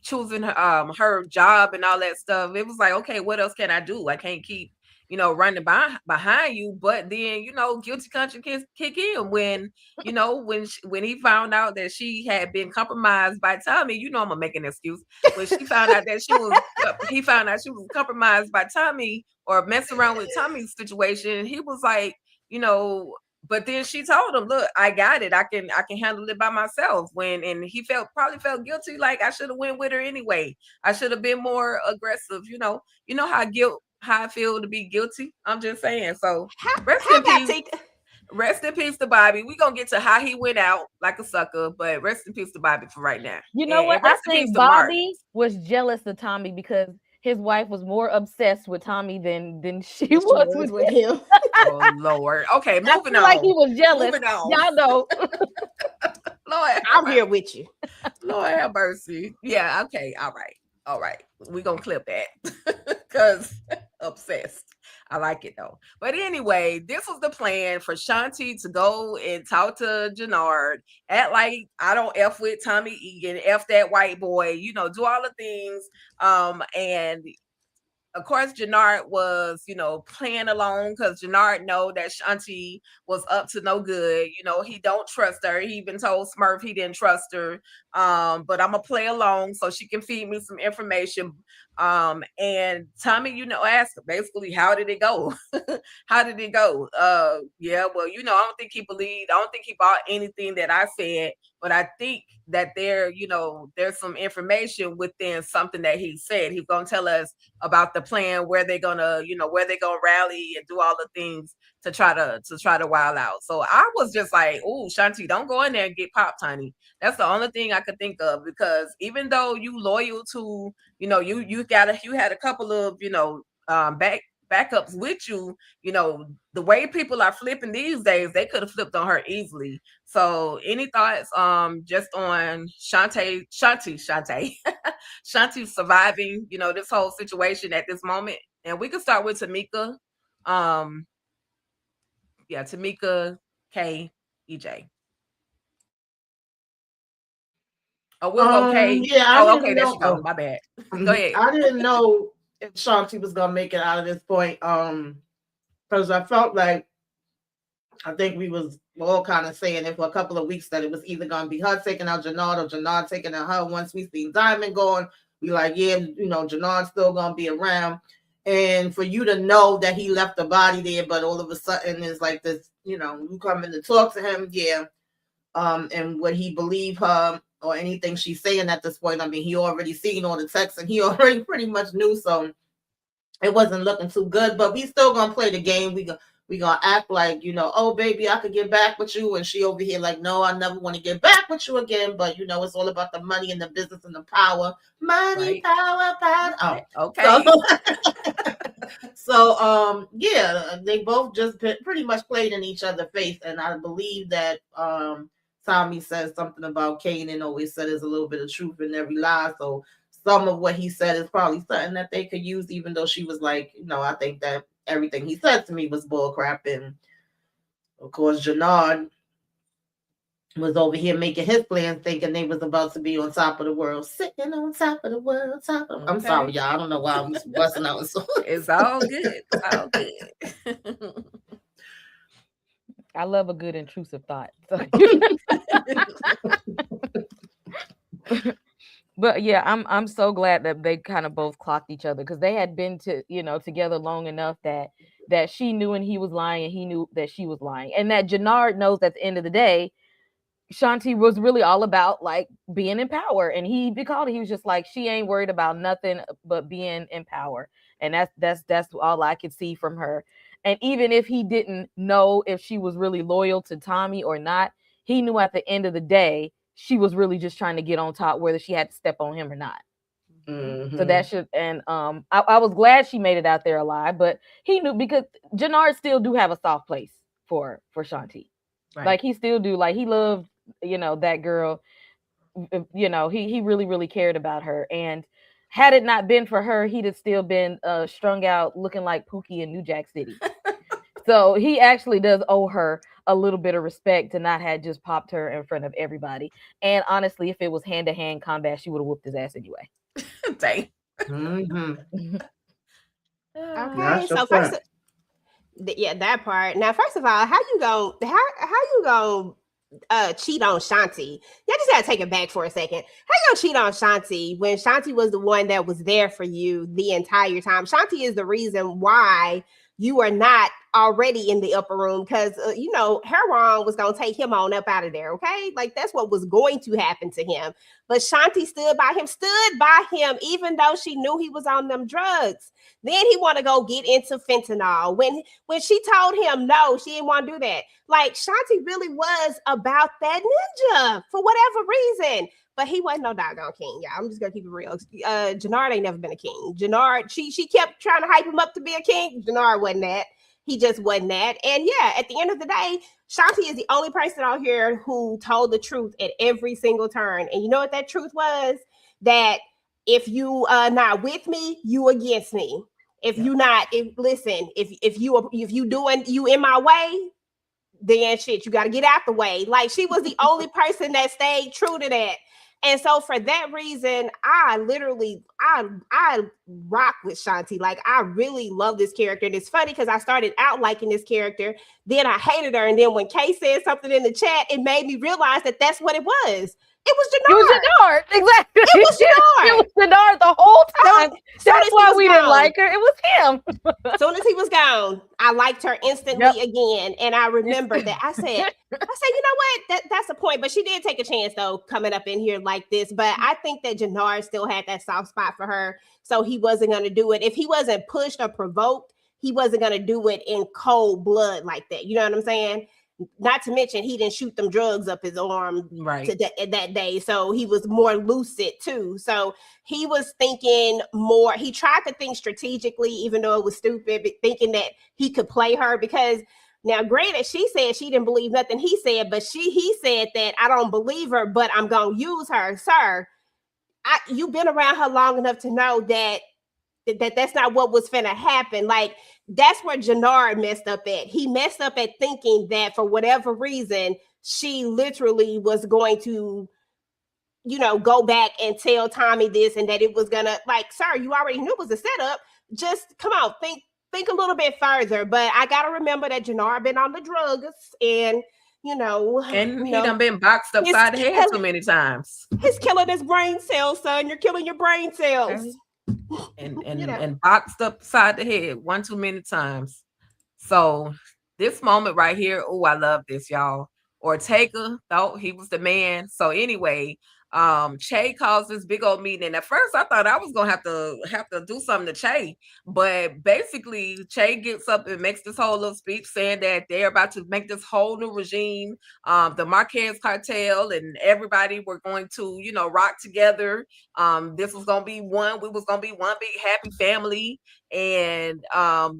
S3: choosing her job and all that stuff, it was like, okay, what else can I do? I can't keep, you know, running behind you. But then, you know, guilty conscience kick in when, you know, when he found out that she had been compromised by Tommy. You know, I'm gonna make an excuse. When she found out that he found out she was compromised by Tommy, or messing around with Tommy's situation, he was like, you know, but then she told him, look, I got it. I can handle it by myself. And he probably felt guilty. Like, I should have went with her anyway. I should have been more aggressive. You know how I feel to be guilty. I'm just saying. So rest in peace to Bobby. We're going to get to how he went out like a sucker, but rest in peace to Bobby for right now.
S6: You know what? I think Bobby was jealous of Tommy because his wife was more obsessed with Tommy than she was with him.
S3: Oh Lord. Okay, moving on.
S6: Like he was jealous. Y'all know.
S3: Lord,
S4: I'm here with you.
S3: Lord have mercy. Yeah. Okay. All right. We're gonna clip that because obsessed. I like it though. But anyway, this was the plan for Shanti to go and talk to Jenard, act like I don't F with Tommy Egan, F that white boy, you know, do all the things. And of course, Jenard was, you know, playing along because Jenard know that Shanti was up to no good. You know, he don't trust her. He even told Smurf he didn't trust her. But I'm gonna play along so she can feed me some information. And Tommy, you know, asked basically, how did it go? How did it go? Yeah, well, you know, I don't think he bought anything that I said, but I think that there's some information within something that he said. He's gonna tell us about the plan, where they're gonna rally and do all the things to try to wild out. So I was just like, oh, Shanti, don't go in there and get popped, honey. That's the only thing I could think of, because even though you loyal to, you know, you had a couple of, you know, backups with you, you know, the way people are flipping these days, they could have flipped on her easily. So any thoughts just on Shanti Shanti surviving, you know, this whole situation at this moment? And we can start with Tamika. Tamika, K, EJ. Oh, we'll go K.
S5: Yeah,
S3: okay, there she go. My bad. Go ahead.
S5: I didn't know if Shanti was gonna make it out of this point. Because I felt like I think we was all kind of saying it for a couple of weeks that it was either gonna be her taking out Jannard or Jannard taking out her. Once we seen Diamond going, we like, yeah, you know, Jannard's still gonna be around. And for you to know that he left the body there, but all of a sudden it's like this, you know, you come in to talk to him, yeah. And would he believe her or anything she's saying at this point? I mean, he already seen all the texts and he already pretty much knew, so it wasn't looking too good. But we still gonna play the game. We gonna act like, you know, oh baby, I could get back with you, and she over here like, no, I never want to get back with you again. But you know, it's all about the money and the business and the power, money,
S3: Right.
S5: power. Oh,
S3: Okay.
S5: so yeah, they both just pretty much played in each other's face, and I believe that Tommy says something about Kanan always said there's a little bit of truth in every lie. So some of what he said is probably something that they could use, even though she was like, you know, I think that everything he said to me was bull crap. And of course, Jannard was over here making his plans, thinking they was about to be on top of the world, sitting on top of the world, I'm sorry, y'all. I don't know why I'm busting out.
S3: It's all good. It's all good.
S6: I love a good intrusive thought. But yeah, I'm so glad that they kind of both clocked each other, because they had been together long enough that she knew and he was lying, and he knew that she was lying, and that Jannard knows at the end of the day, Shanti was really all about like being in power, and he was just like, she ain't worried about nothing but being in power, and that's all I could see from her. And even if he didn't know if she was really loyal to Tommy or not, he knew at the end of the day she was really just trying to get on top, whether she had to step on him or not.
S5: Mm-hmm.
S6: So that should, and I was glad she made it out there alive, but he knew, because Jannard still do have a soft place for Shanti. Right. Like he still do, like he loved, that girl, he really, really cared about her. And had it not been for her, he'd have still been strung out looking like Pookie in New Jack City. So he actually does owe her a little bit of respect to not have just popped her in front of everybody. And honestly, if it was hand-to-hand combat, she would have whooped his ass anyway.
S3: Dang.
S5: Mm-hmm.
S4: Okay, so first, that part. Now, first of all, how you gonna cheat on Shanti? Y'all just gotta take it back for a second. How you gonna cheat on Shanti when Shanti was the one that was there for you the entire time? Shanti is the reason why you are not already in the upper room, because Heron was gonna take him on up out of there. Okay, like that's what was going to happen to him. But Shanti stood by him, even though she knew he was on them drugs. Then he want to go get into fentanyl. When she told him no, she didn't want to do that. Like Shanti really was about that ninja for whatever reason. But he wasn't no doggone king, y'all. I'm just gonna keep it real. Jannard ain't never been a king. Jannard, she kept trying to hype him up to be a king. Jannard wasn't that. He just wasn't that. And yeah, at the end of the day, Shanti is the only person out here who told the truth at every single turn. And you know what that truth was? That if you not with me, you against me. If you not, if you doing you in my way, then shit, you got to get out the way. Like she was the only person that stayed true to that. And so for that reason, I rock with Shanti. Like I really love this character. And it's funny because I started out liking this character, then I hated her. And then when Kay said something in the chat, it made me realize that that's what it was. It was Jannard.
S6: Exactly.
S4: It was Jannard.
S6: It was Jannard the whole time. That's why we didn't like her. It was him.
S4: As soon as he was gone, I liked her instantly again. And I remembered that. I said, you know what? That's a point. But she did take a chance, though, coming up in here like this. But I think that Jannard still had that soft spot for her. So he wasn't going to do it. If he wasn't pushed or provoked, he wasn't going to do it in cold blood like that. You know what I'm saying? Not to mention, he didn't shoot them drugs up his arm that day. So he was more lucid too. So he was thinking more. He tried to think strategically, even though it was stupid, but thinking that he could play her. Because now, granted, she said she didn't believe nothing he said, but he said that I don't believe her, but I'm going to use her. Sir, you've been around her long enough to know that that's not what was finna happen. Like, that's where Jannard messed up at. He messed up at thinking that for whatever reason, she literally was going to, go back and tell Tommy this, and that it was gonna, like, sir, you already knew it was a setup. Just come on, think think a little bit further. But I gotta remember that Jannard been on the drugs, and
S3: and he done been boxed upside the head too many times.
S4: He's killing his brain cells, son. You're killing your brain cells.
S3: Okay. And boxed upside the head one too many times. So this moment right here, oh, I love this, y'all. Ortega thought he was the man. So anyway, Che calls this big old meeting. And at first I thought I was gonna have to do something to Che, but basically Che gets up and makes this whole little speech saying that they're about to make this whole new regime. The Marquez cartel and everybody were going to, rock together. This was gonna be one. We was gonna be one big happy family. And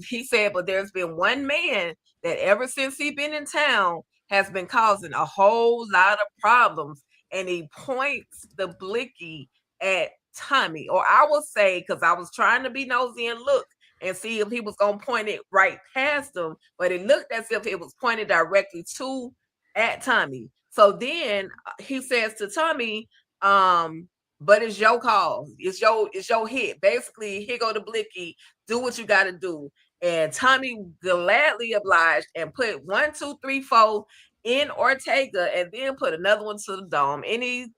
S3: he said, but there's been one man that ever since he been in town has been causing a whole lot of problems. And he points the blicky at Tommy, or I will say, because I was trying to be nosy and look and see if he was going to point it right past him, but it looked as if it was pointed directly at Tommy. So then he says to Tommy, but it's your call. It's your hit. Basically, here go the blicky. Do what you got to do. And Tommy gladly obliged and put 1, 2, 3, 4 in Ortega, and then put another one to the dome. Any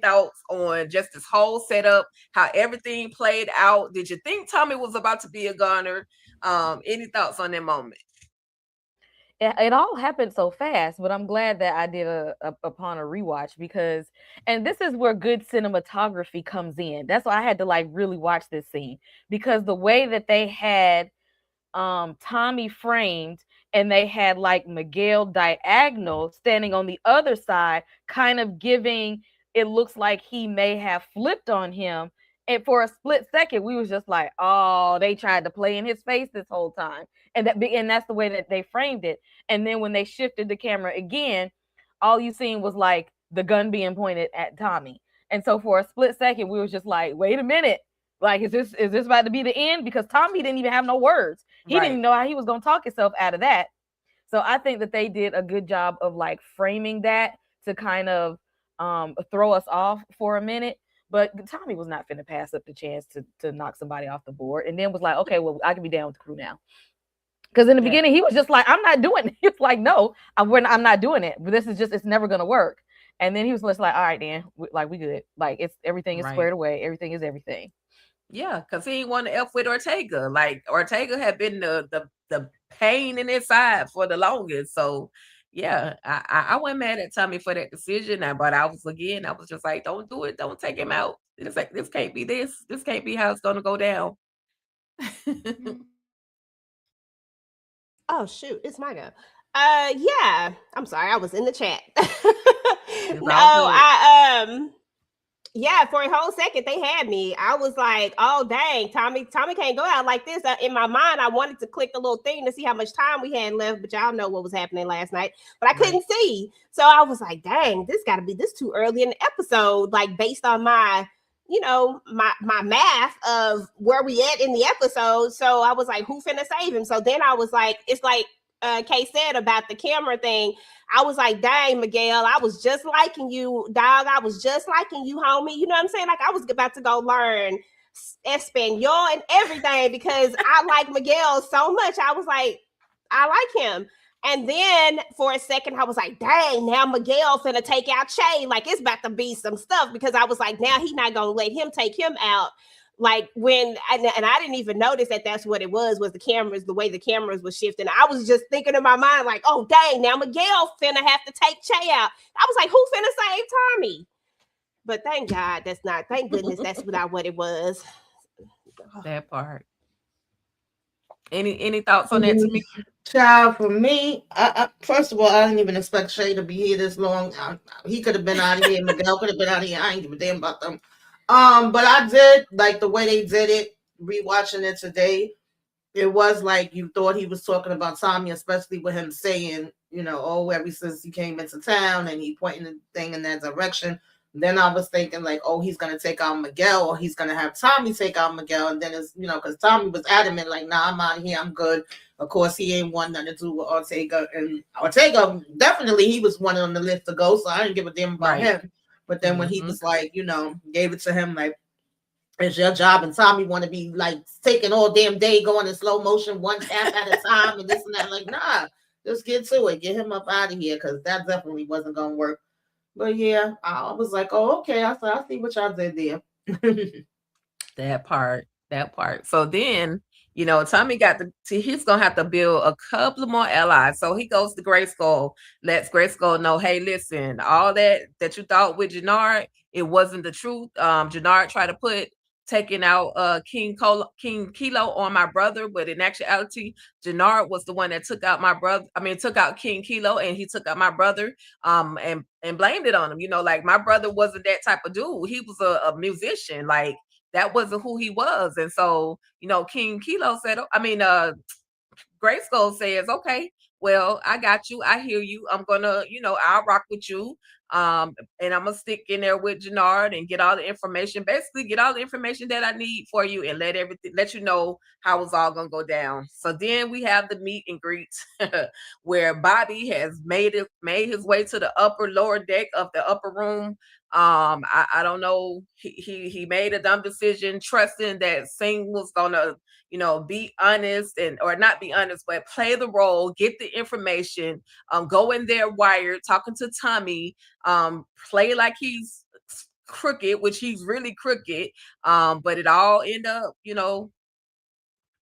S3: thoughts on just this whole setup, how everything played out? Did you think Tommy was about to be a goner? Any thoughts on that moment?
S6: It all happened so fast, but I'm glad that I did upon a rewatch, because, and this is where good cinematography comes in. That's why I had to really watch this scene, because the way that they had Tommy framed, and they had Miguel diagonal standing on the other side, kind of giving, it looks like he may have flipped on him. And for a split second, we was just like, oh, they tried to play in his face this whole time. And that's the way that they framed it. And then when they shifted the camera again, all you seen was the gun being pointed at Tommy. And so for a split second, we was just like, wait a minute. Is this about to be the end? Because Tommy didn't even have no words. He didn't even know how he was going to talk himself out of that. So I think that they did a good job of framing that to kind of throw us off for a minute. But Tommy was not finna pass up the chance to knock somebody off the board, and then was like, okay, well, I can be down with the crew now. Because in the beginning, he was just like, I'm not doing it. He was like, no, I'm not doing it. But this is it's never going to work. And then he was just like, all right, Dan, we good. Everything is squared away. Everything is everything.
S3: Yeah, because he didn't want to F with Ortega. Ortega had been the pain in his side for the longest. So yeah, I wasn't mad at Tommy for that decision. But I was just like, don't do it. Don't take him out. It's like, this can't be this. This can't be how it's going to go down.
S4: Oh, shoot. It's my go. Yeah. I'm sorry. I was in the chat. Yeah, for a whole second they had me. I was like, oh dang, Tommy can't go out like this. In my mind, I wanted to click the little thing to see how much time we had left, but y'all know what was happening last night. But I couldn't see. So I was like, dang, this too early in the episode, based on my my math of where we at in the episode. So I was like, who finna save him? So then I was like, it's like Kay said about the camera thing. I was like, dang, Miguel, I was just liking you, dog. I was just liking you, homie. You know what I'm saying? I was about to go learn Espanol and everything because I like Miguel so much. I was like, I like him. And then for a second, I was like, dang, now Miguel finna take out Che. It's about to be some stuff, because I was like, now he's not going to let him take him out. I didn't even notice that that's what it was the cameras, the way the cameras were shifting. I was just thinking in my mind, oh, dang, now Miguel finna have to take Che out. I was like, who finna save Tommy? But thank goodness that's not what it was.
S3: That part. Any thoughts on that to me?
S5: Child, for me, I first of all, I didn't even expect Shay to be here this long. He could have been out of here. Miguel could have been out of here. I ain't give a damn about them. But I did like the way they did it, rewatching it today. It was like you thought he was talking about Tommy, especially with him saying, ever since he came into town and he pointing the thing in that direction. Then I was thinking oh, he's going to take out Miguel, or he's going to have Tommy take out Miguel. And then it's, because Tommy was adamant, nah, I'm out of here. I'm good. Of course, he ain't want nothing to do with Ortega. And Ortega, definitely, he was one on the list to go. So I didn't give a damn about him. But then when he was gave it to him, It's your job, and Tommy want to be like taking all damn day going in slow motion, one tap at a time, and this and that. Like, nah, just get to it, get him up out of here, because that definitely wasn't gonna work. But yeah, I was like, oh, okay. I said, I see what y'all did there.
S3: That part. So then, Tommy he's gonna have to build a couple of more allies. So he goes to Grayskull, lets Grayskull know, hey, listen, all that you thought with Gennard, it wasn't the truth. Gennard tried to put taking out King Kilo on my brother, but in actuality, Gennard was the one that took out King Kilo, and he took out my brother, and blamed it on him. Like, my brother wasn't that type of dude. He was a musician. Like, that wasn't who he was. And so, King Kilo said, Grayskull says, okay, well, I got you. I hear you. I'm gonna, I'll rock with you. And I'm gonna stick in there with Gennard and get all the information, basically get all the information that I need for you, and let you know how it's all gonna go down. So then we have the meet and greet where Bobby has made his way to the lower deck of the upper room. I don't know. He made a dumb decision, trusting that Singh was gonna, be honest or not be honest, but play the role, get the information, go in there wired, talking to Tommy, play like he's crooked, which he's really crooked. But it all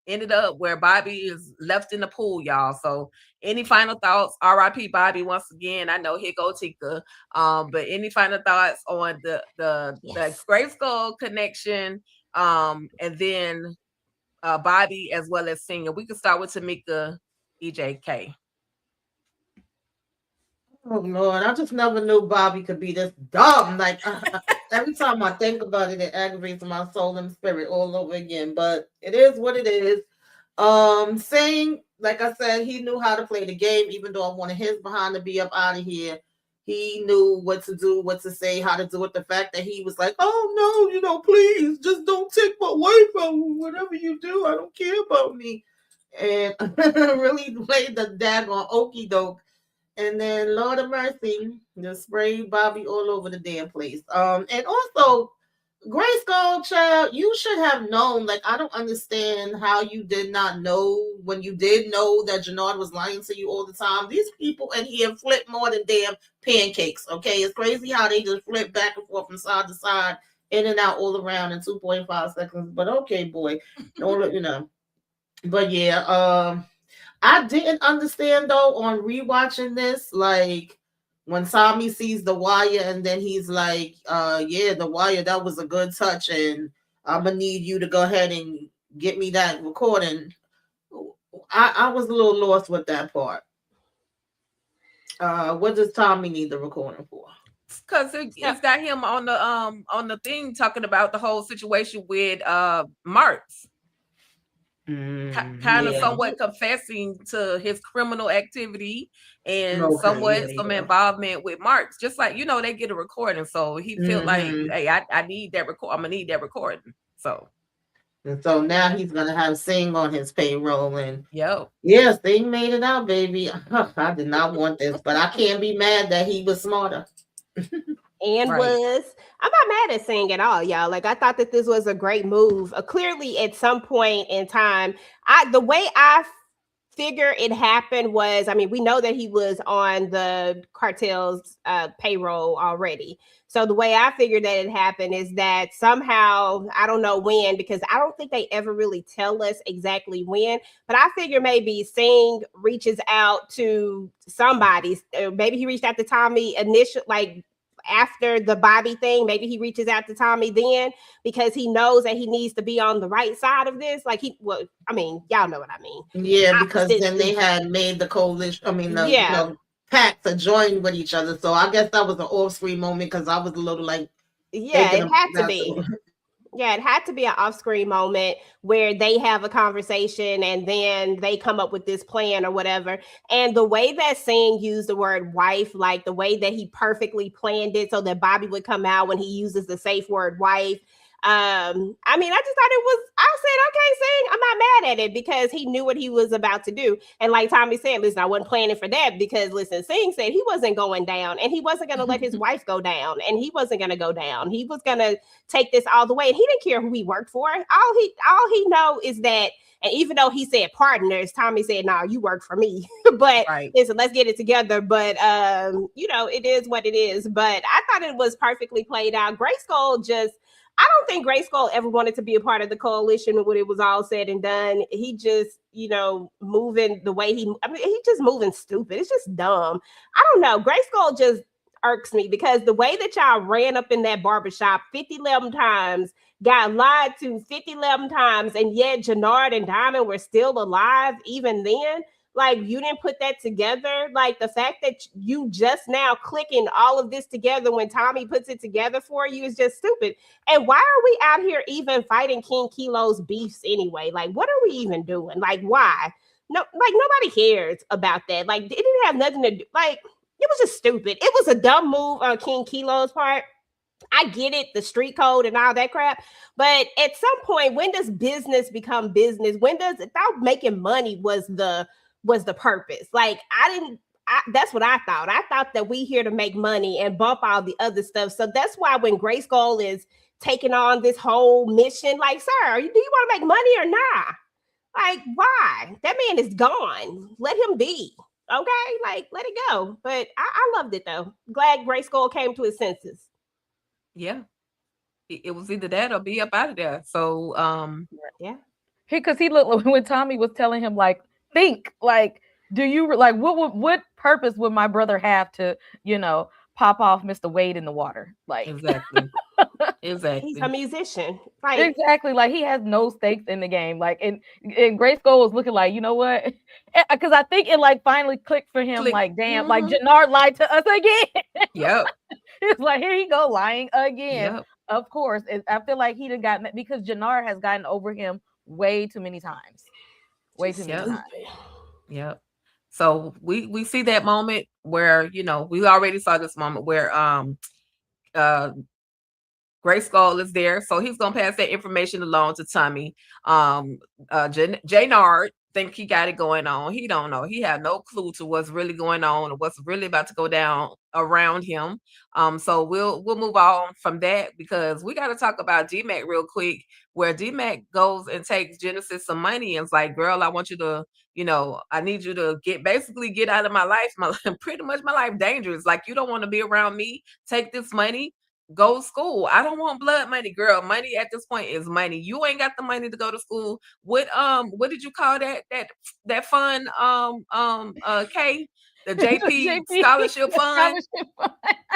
S3: ended up where Bobby is left in the pool, y'all. So any final thoughts? R.I.P. Bobby once again. I know here go Tika. But any final thoughts on the Grayskull connection, and then Bobby as well as Senior? We can start with Tamika, EJK.
S5: Oh Lord, I just never knew Bobby could be this dumb. Like, every time I think about it, it aggravates my soul and spirit all over again. But it is what it is. Saying, like I said, he knew how to play the game, even though I wanted his behind to be up out of here. He knew what to do, what to say, how to do it. The fact that he was like, oh no, please, just don't take my wife out. Whatever you do, I don't care about me. And really laid the daggone okie doke. And then, Lord of mercy, just sprayed Bobby all over the damn place. And also, Grayskull, child, you should have known. Like, I don't understand how you did not know when you did know that Gennard was lying to you all the time. These people in here flip more than damn pancakes, okay? It's crazy how they just flip back and forth from side to side, in and out all around in 2.5 seconds. But okay, boy, don't let you know. But yeah, I didn't understand though on rewatching this, like when Tommy sees the wire and then he's like, yeah, the wire, that was a good touch, and I'm gonna need you to go ahead and get me that recording. I was a little lost with that part. What does Tommy need the recording for?
S3: Because it's got him on the thing talking about the whole situation with Marks. Kind of somewhat confessing to his criminal activity and some involvement with Marks. Just like, they get a recording. So he felt like, hey, I need that record. I'm gonna need that recording.
S5: And so now he's gonna have Singh on his payroll, and
S3: yeah,
S5: Singh made it out, baby. I did not want this, but I can't be mad that he was smarter.
S4: I'm not mad at Singh at all, y'all. Like, I thought that this was a great move. Clearly, at some point in time, the way I figure it happened was, we know that he was on the cartel's payroll already. So the way I figured that it happened is that somehow, I don't know when, because I don't think they ever really tell us exactly when, but I figure maybe Singh reaches out to somebody. Maybe he reached out to Tommy after the Bobby thing. Maybe he reaches out to Tommy then, because he knows that he needs to be on the right side of this. Like, y'all know what I mean.
S5: Yeah, because then they had made the coalition, pact to join with each other. So I guess that was an off-screen moment, because I was a little like,
S4: it had to be. Yeah, it had to be an off-screen moment where they have a conversation and then they come up with this plan or whatever. And the way that Singh used the word wife, like the way that he perfectly planned it so that Bobby would come out when he uses the safe word wife, I mean, I just thought it was, I said, okay, Sing, I'm not mad at it because he knew what he was about to do. And like Tommy said, listen, I wasn't planning for that because listen, Sing said he wasn't going down and he wasn't going to let his wife go down and he wasn't going to go down. He was going to take this all the way and he didn't care who he worked for. All he know is that, and even though he said partners, Tommy said, "No, you work for me." But listen, let's get it together. But you know, it is what it is. But I thought it was perfectly played out. Grayskull just, I don't think Grayskull ever wanted to be a part of the coalition when it was all said and done. He just, you know, moving the way he just moving stupid. It's just dumb. I don't know. Grayskull just irks me because the way that y'all ran up in that barbershop 50-11 times, got lied to 50-11 times, and yet Jannard and Diamond were still alive even then. Like, you didn't put that together. Like, the fact that you just now clicking all of this together when Tommy puts it together for you is just stupid. And why are we out here even fighting King Kilo's beefs anyway? Like, what are we even doing? Like, why? No, like, nobody cares about that. Like, it didn't have nothing to do. Like, it was just stupid. It was a dumb move on King Kilo's part. I get it, the street code and all that crap. But at some point, when does business become business? When does it, thought making money was the purpose? Like, that's what I thought. I thought that we here to make money and bump all the other stuff. So that's why when Grayskull is taking on this whole mission, like, sir, do you want to make money or not? Like, why? That man is gone. Let him be. Okay, like, let it go. But I loved it though. Glad Grayskull came to his senses.
S3: Yeah, it was either that or be up out of there. So
S4: yeah,
S6: because he looked when Tommy was telling him, like, think, like, do you like what purpose would my brother have to, you know, pop off Mr. Wade in the water? Like,
S3: exactly.
S4: He's a musician. Like,
S6: exactly. Like, he has no stakes in the game. Like, and Grayskull was looking like, you know what? Because I think it like finally clicked for him. Like, damn, like Jannard lied to us again.
S3: Yep.
S6: It's like, here he go lying again.
S3: Yep.
S6: Of course. I feel like he done gotten, because Jannard has gotten over him way too many times. Way too many times.
S3: Yep. So we see that moment where, you know, we already saw this moment where Grayskull is there, so he's gonna pass that information along to Tommy. Jannard think he got it going on. He don't know. He had no clue to what's really going on or what's really about to go down around him. So we'll move on from that because we got to talk about D-Mac real quick, where D-Mac goes and takes Genesis some money and it's like, girl, I want you to, you know, I need you to get out of my life. Pretty much my life dangerous. Like, you don't want to be around me. Take this money. Go to school. I don't want blood money, girl. Money at this point is money. You ain't got the money to go to school. What did you call that fund? K, the JP scholarship fund.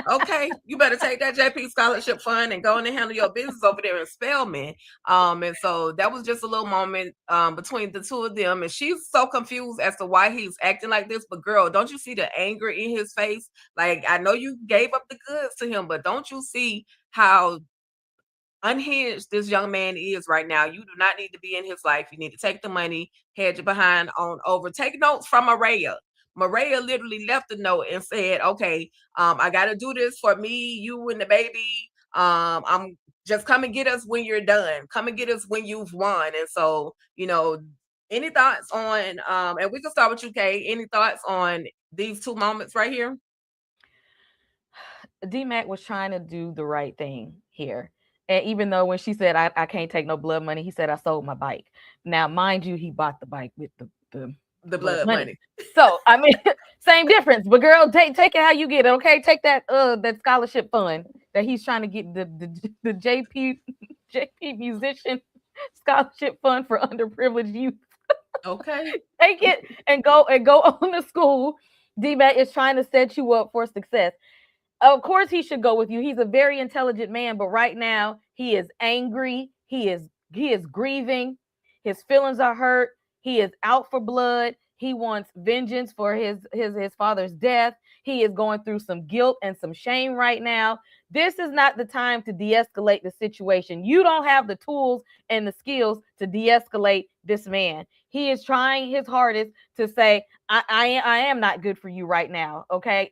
S3: Okay, you better take that JP scholarship fund and go in and handle your business over there in Spelman. And so that was just a little moment between the two of them, and she's so confused as to why he's acting like this. But girl, don't you see the anger in his face? Like, I know you gave up the goods to him, but don't you see how unhinged this young man is right now? You do not need to be in his life. You need to take the money, head your behind on over. Take notes from Araya. Maria literally left a note and said, okay, I got to do this for me, you and the baby. I'm just come and get us when you're done. Come and get us when you've won. And so, you know, any thoughts on, and we can start with you, Kay. Any thoughts on these two moments right here?
S6: D-Mac was trying to do the right thing here. And even though when she said, I can't take no blood money, he said, I sold my bike. Now, mind you, he bought the bike with the blood money. So, I mean, same difference. But girl, take it how you get it, okay? Take that scholarship fund that he's trying to get, the JP musician scholarship fund for underprivileged youth.
S3: Okay.
S6: Take it and go on to school. D-Mac is trying to set you up for success. Of course he should go with you. He's a very intelligent man, but right now he is angry. He is grieving. His feelings are hurt. He is out for blood. He wants vengeance for his father's death. He is going through some guilt and some shame right now. This is not the time to de-escalate the situation. You don't have the tools and the skills to de-escalate this man. He is trying his hardest to say, I am not good for you right now. Okay.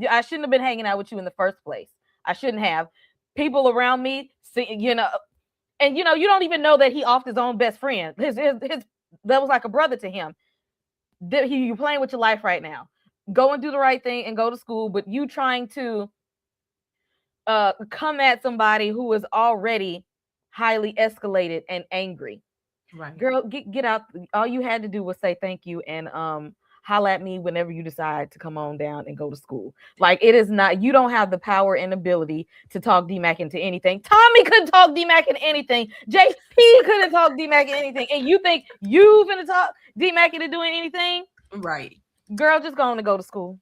S6: I shouldn't have been hanging out with you in the first place. I shouldn't have. People around me, see, you know, And you know, you don't even know that he offed his own best friend. His that was like a brother to him. You're playing with your life right now. Go and do the right thing and go to school, but you trying to come at somebody who is already highly escalated and angry.
S3: Right.
S6: Girl, get out. All you had to do was say thank you and holla at me whenever you decide to come on down and go to school. Like, it is not, you don't have the power and ability to talk D-Mac into anything. Tommy couldn't talk D-Mac into anything. JP couldn't talk D-Mac into anything. And you think you finna talk D-Mac into doing anything?
S3: Right.
S6: Girl, just going to go to school.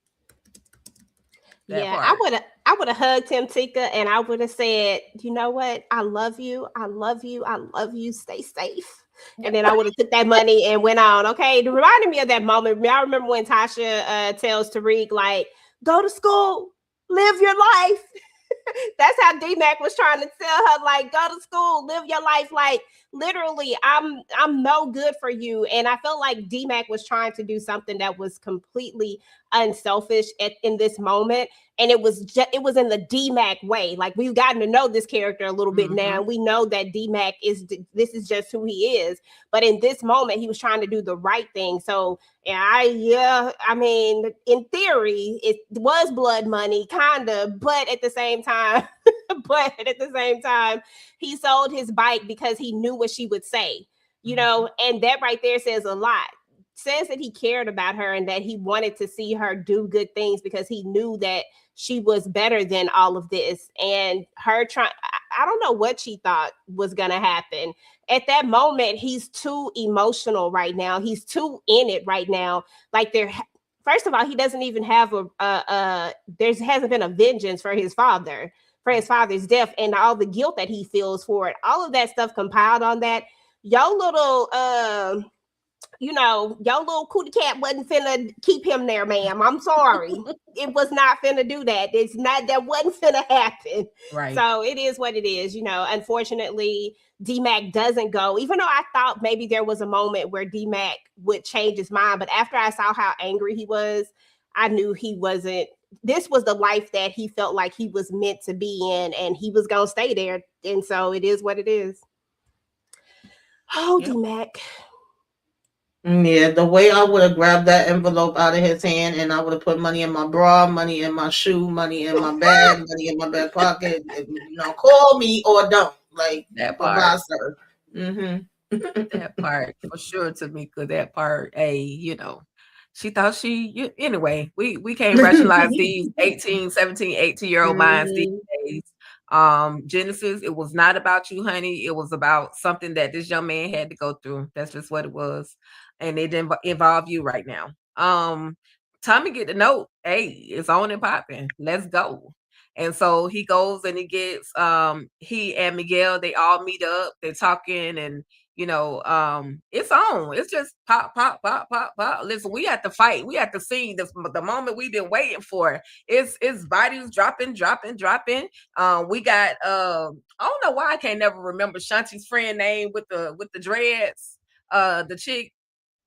S4: I would have hugged him, Tika, and I would have said, you know what? I love you. I love you. I love you. Stay safe. And then I would have took that money and went on. Okay. It reminded me of that moment. I remember when Tasha tells Tariq, like, go to school, live your life. That's how D-Mac was trying to tell her, like, go to school, live your life. Like, literally, I'm no good for you. And I felt like D-Mac was trying to do something that was completely unselfish in this moment. And it was in the D-Mac way. Like, we've gotten to know this character a little bit now. We know that D-Mac this is just who he is. But in this moment, he was trying to do the right thing. So I mean, in theory, it was blood money, kind of, but at the same time, he sold his bike because he knew what she would say, you know, and that right there says a lot. Says that he cared about her and that he wanted to see her do good things because he knew that she was better than all of this. And her I don't know what she thought was going to happen. At that moment, he's too emotional right now. He's too in it right now. Like, first of all, he doesn't even have there hasn't been a vengeance for his father's death and all the guilt that he feels for it. All of that stuff compiled on that. Your little cootie cat wasn't finna keep him there, ma'am. I'm sorry. It was not finna do that. That wasn't finna happen.
S3: Right.
S4: So it is what it is. You know, unfortunately, D-Mac doesn't go, even though I thought maybe there was a moment where D-Mac would change his mind. But after I saw how angry he was, I knew he wasn't. This was the life that he felt like he was meant to be in, and he was going to stay there. And so it is what it is. Oh, yep. D-Mac.
S5: Yeah, the way I would have grabbed that envelope out of his hand and I would have put money in my bra, money in my shoe, money in my bag, money in my back pocket. You know, call me or don't. Like
S3: that part.
S5: That
S3: part for sure, Tamika. That part. Hey, you know, she thought anyway, we can't rationalize these 18, 17, 18-year-old minds these days. Genesis, it was not about you, honey. It was about something that this young man had to go through. That's just what it was. And it didn't involve you right now. Tommy get the note. Hey, it's on and popping. Let's go. And so he goes and he gets he and Miguel, they all meet up, they're talking, and you know, it's on. It's just pop, pop, pop, pop, pop. Listen, we have to fight. We have to see the moment we've been waiting for. It's bodies dropping. We got I don't know why I can't never remember Shanti's friend name with the dreads. The chick.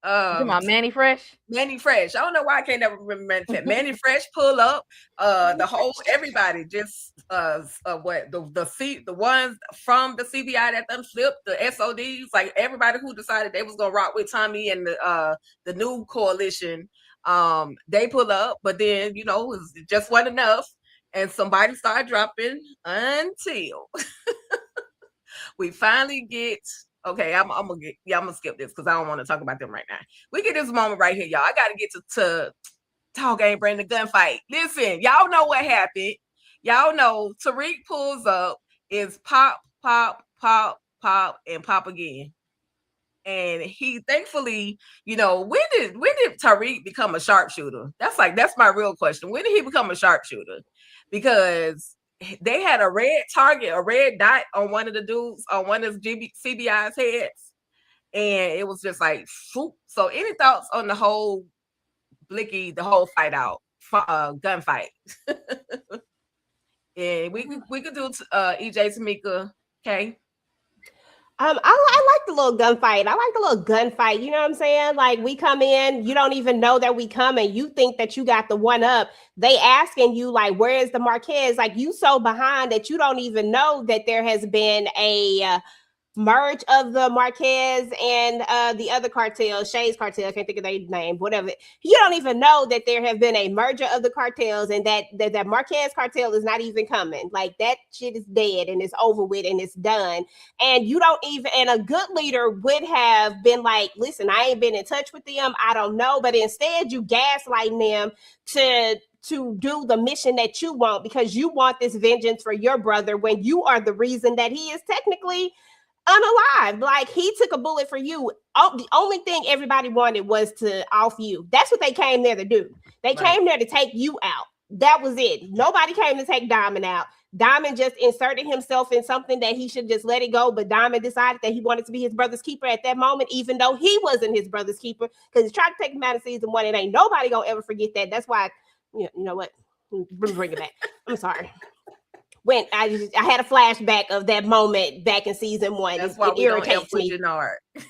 S6: Manny Fresh.
S3: Manny Fresh. I don't know why I can't never remember that. Manny Fresh pull up. The whole everybody just the ones from the CBI that done flipped, the SODs, like everybody who decided they was gonna rock with Tommy and the new coalition. They pull up, but then it just wasn't enough, and somebody started dropping until we finally get. Okay, I'm gonna skip this because I don't want to talk about them right now. We get this moment right here, y'all. I gotta get to Tall Game Brandon gunfight. Listen, y'all know what happened. Y'all know Tariq pulls up, is pop, pop, pop, pop, and pop again. And he thankfully, when did Tariq become a sharpshooter? That's my real question. When did he become a sharpshooter? Because they had a red target, a red dot on one of the dudes, on one of CBI's heads. And it was just like, whoop. So any thoughts on the whole Blicky, the whole fight out, gunfight? And we could do EJ, Tamika, okay?
S4: I like the little gunfight. I like the little gunfight. You know what I'm saying? Like, we come in, you don't even know that we come, and you think that you got the one up. They asking you, like, where is the Marquez? Like, you so behind that you don't even know that there has been a merge of the Marquez and the other cartel, Shay's cartel, I can't think of their name, whatever. You don't even know that there have been a merger of the cartels and that Marquez cartel is not even coming. Like that shit is dead and it's over with and it's done. And you don't even, and a good leader would have been like, listen, I ain't been in touch with them. I don't know. But instead you gaslighting them to do the mission that you want because you want this vengeance for your brother when you are the reason that he is technically unalive. Like he took a bullet for you. The only thing everybody wanted was to off you. That's what they came there to do. They came there to take you out. That was it. Nobody came to take Diamond out. Diamond just inserted himself in something that he should just let it go. But Diamond decided that he wanted to be his brother's keeper at that moment, even though he wasn't his brother's keeper because he tried to take him out of season 1. And ain't nobody gonna ever forget that. That's why, you know what? Bring it back. I'm sorry. When I had a flashback of that moment back in season 1.
S3: That's why
S4: it irritates me.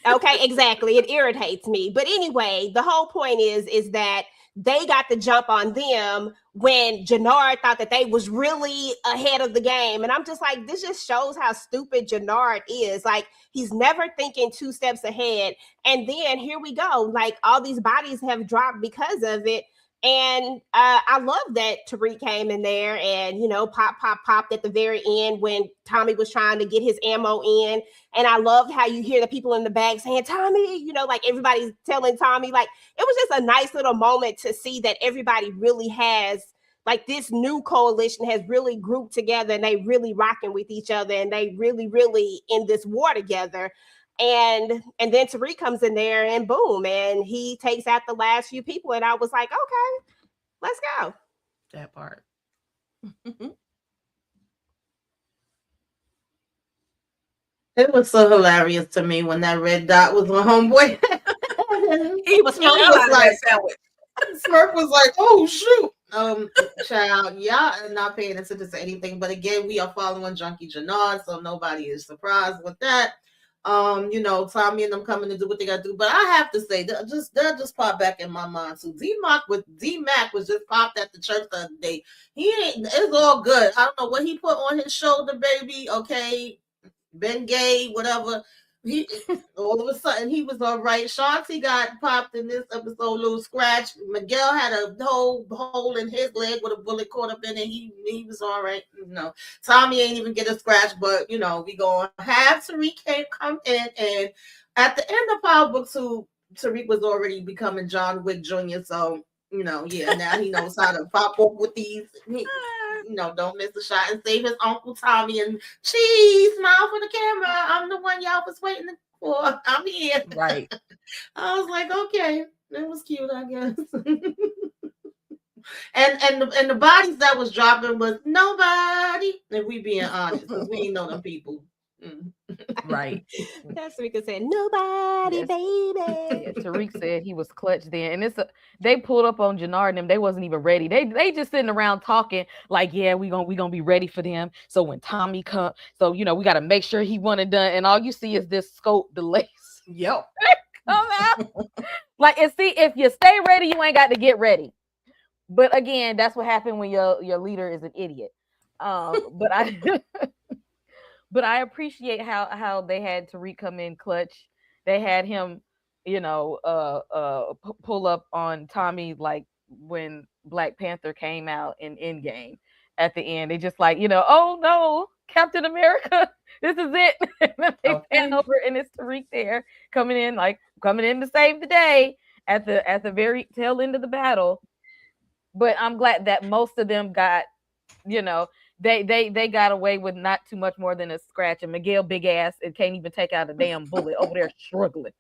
S4: Okay, exactly. It irritates me. But anyway, the whole point is that they got the jump on them when Jannard thought that they was really ahead of the game. And I'm just like, this just shows how stupid Jannard is. Like, he's never thinking 2 steps ahead. And then here we go. Like, all these bodies have dropped because of it. And I love that Tariq came in there and, popped at the very end when Tommy was trying to get his ammo in. And I loved how you hear the people in the back saying, Tommy, like everybody's telling Tommy, like, it was just a nice little moment to see that everybody really has, like, this new coalition has really grouped together and they really rocking with each other and they really, really in this war together. And then Tariq comes in there and boom, and he takes out the last few people. And I was like, okay, let's go.
S5: That part. It was so hilarious to me when that red dot was on homeboy.
S3: He was like,
S5: Smurf was like, oh shoot. Child, y'all are not paying attention to anything. But again, we are following Junkie Jannard, so nobody is surprised with that. Tommy and them coming to do what they gotta do. But I have to say, that just popped back in my mind too. D-Mac was just popped at the church the other day. It's all good. I don't know what he put on his shoulder, baby. Okay, Ben Gay, whatever. He all of a sudden he was all right. Shanti got popped in this episode, little scratch. Miguel had a whole hole in his leg with a bullet caught up in it. He was all right. No, Tommy ain't even get a scratch, but we gonna have Tariq come in, and at the end of Power Book 2, Tariq was already becoming John Wick Jr. So now he knows how to pop up with these. Don't miss a shot and save his Uncle Tommy and cheese, smile for the camera. I'm the one y'all was waiting for. I'm here.
S3: Right.
S5: I was like, okay, that was cute, I guess. and the bodies that was dropping was nobody. If we being honest, because we ain't know them people.
S3: Right.
S4: That's what we could say. Nobody,
S6: Yes.
S4: baby.
S6: Yeah, Tariq said he was clutch then, and they pulled up on Jannard and them. They wasn't even ready. They just sitting around talking like, yeah, we gonna be ready for them. So when Tommy comes, so we got to make sure he want it done. And all you see is this scope delays.
S3: Yep.
S6: Come out. Like, and see, if you stay ready, you ain't got to get ready. But again, that's what happened when your leader is an idiot. But I appreciate how they had Tariq come in clutch. They had him, pull up on Tommy like when Black Panther came out in Endgame at the end. They just like, oh no, Captain America, this is it. And then they pan over and it's Tariq there coming in to save the day at the very tail end of the battle. But I'm glad that most of them got, they got away with not too much more than a scratch. And Miguel, big ass, it can't even take out a damn bullet over there struggling.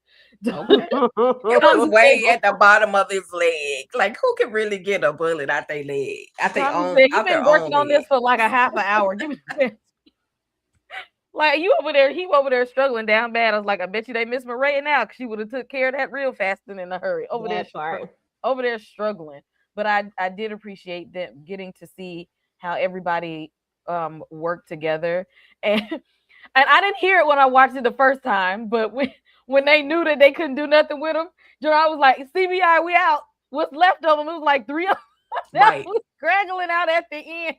S3: Okay. It was way at the bottom of his leg. Like, who can really get a bullet out their leg? You've
S6: been working on this for like a half an hour. Give me like he over there struggling down bad. I was like, I bet you they miss Maria now because she would have took care of that real fast and in a hurry. Over there struggling. But I did appreciate them getting to see how everybody worked together. And I didn't hear it when I watched it the first time, but when they knew that they couldn't do nothing with them, Gerard was like, CBI, we out. What's left of them? It was like 3 of them that was scraggling out at the end.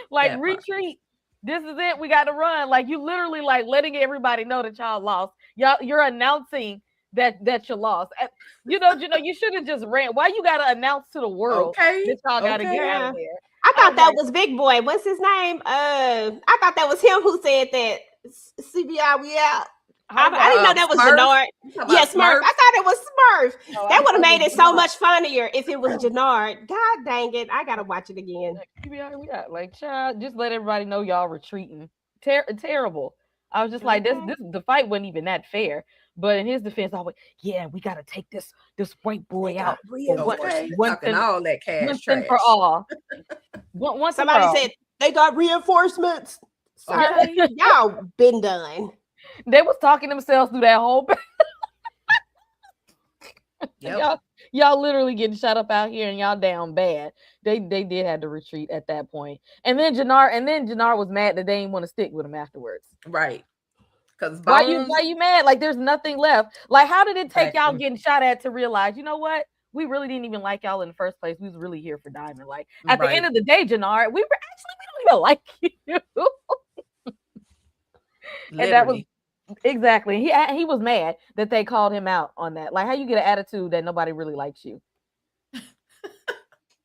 S6: Like, retreat. This is it. We got to run. Like you literally like letting everybody know that y'all lost. You're announcing that you lost. You know, you should have just ran. Why you got to announce to the world that y'all got to get out of there?
S4: I thought that was Big Boy. What's his name? I thought that was him who said that. CBI, we out. I didn't know that was Jannard. Yeah, Smurf. I thought it was Smurf. That would have made it so much funnier if it was Jannard. God dang it. I got to watch it again.
S6: CBI, we out. Like, child, just let everybody know y'all retreating. Terrible. I was just like, this the fight wasn't even that fair. But in his defense, I went, yeah, we got to take this white boy out.
S3: One thing, all that cash
S6: once and for all.
S4: Somebody said they got reinforcements. Sorry, y'all been done.
S6: They was talking themselves through that whole. Y'all literally getting shot up out here, and y'all down bad. They did have to retreat at that point, and then Jannard was mad that they didn't want to stick with him afterwards.
S3: Right? Because
S6: why you mad? Like there's nothing left. Like how did it take y'all getting shot at to realize? You know what? We really didn't even like y'all in the first place. We was really here for Diamond. Like at the end of the day, Jannard, we don't even like you. And that was exactly he was mad that they called him out on that. Like how you get an attitude that nobody really likes you.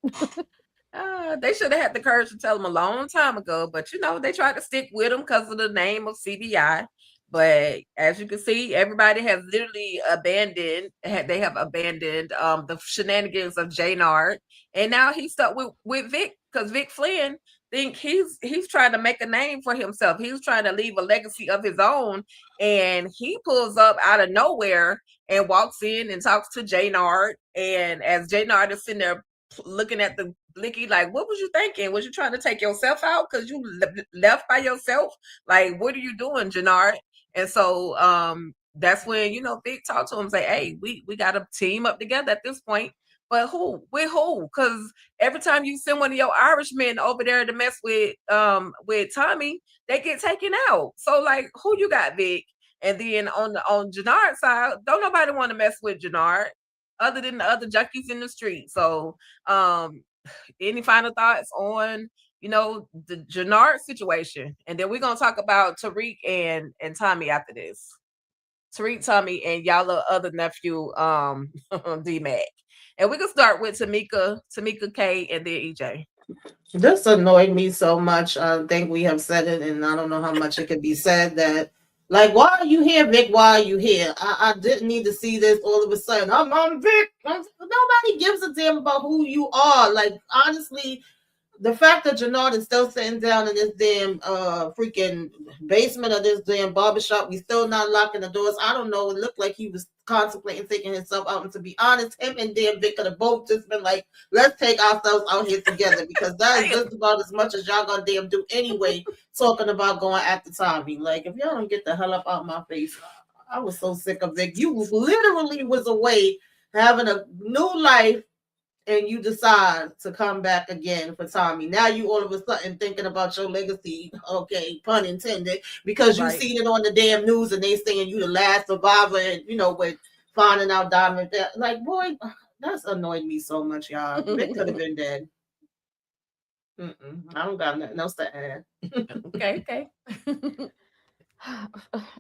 S3: They should have had the courage to tell him a long time ago, but they tried to stick with him because of the name of CBI. But as you can see, everybody has literally abandoned the shenanigans of Jannard, and now he's stuck with Vic because Vic Flynn think he's trying to make a name for himself. He's trying to leave a legacy of his own, and he pulls up out of nowhere and walks in and talks to Jannard. And as Jannard is sitting there looking at the blicky, like, what was you thinking? Was you trying to take yourself out because you left by yourself? Like, what are you doing, Jannard? And so that's when Vic talked to him and say, hey, we got to team up together at this point. But who? With who? Because every time you send one of your Irishmen over there to mess with Tommy, they get taken out. So like, who you got, Vic? And then on Jannard's side, don't nobody want to mess with Jannard other than the other junkies in the street. So any final thoughts on the Jannard situation? And then we're gonna talk about Tariq and Tommy after this. Tariq, Tommy, and y'all other nephew, D-Mac. And we can start with Tamika K, and then EJ.
S5: This annoyed me so much. I think we have said it, and I don't know how much it could be said that, like, why are you here, Vic? Why are you here? I didn't need to see this all of a sudden. I'm Vic. Nobody gives a damn about who you are. Like, honestly, the fact that Jannard is still sitting down in this damn freaking basement of this damn barbershop, we still not locking the doors. I don't know. It looked like he was contemplating taking himself out. And to be honest, him and damn Vic could have both just been like, let's take ourselves out here together, because that is just about as much as y'all gonna damn do anyway, talking about going after Tommy. Like, if y'all don't get the hell up out my face, I was so sick of Vic. You literally was away having a new life, and you decide to come back again for Tommy. Now you all of a sudden thinking about your legacy, okay, pun intended, because you seen it on the damn news and they saying you the last survivor, and with finding out Diamond. Like, boy, that's annoyed me so much, y'all. They could have been dead. I don't got nothing else to add.
S3: Okay.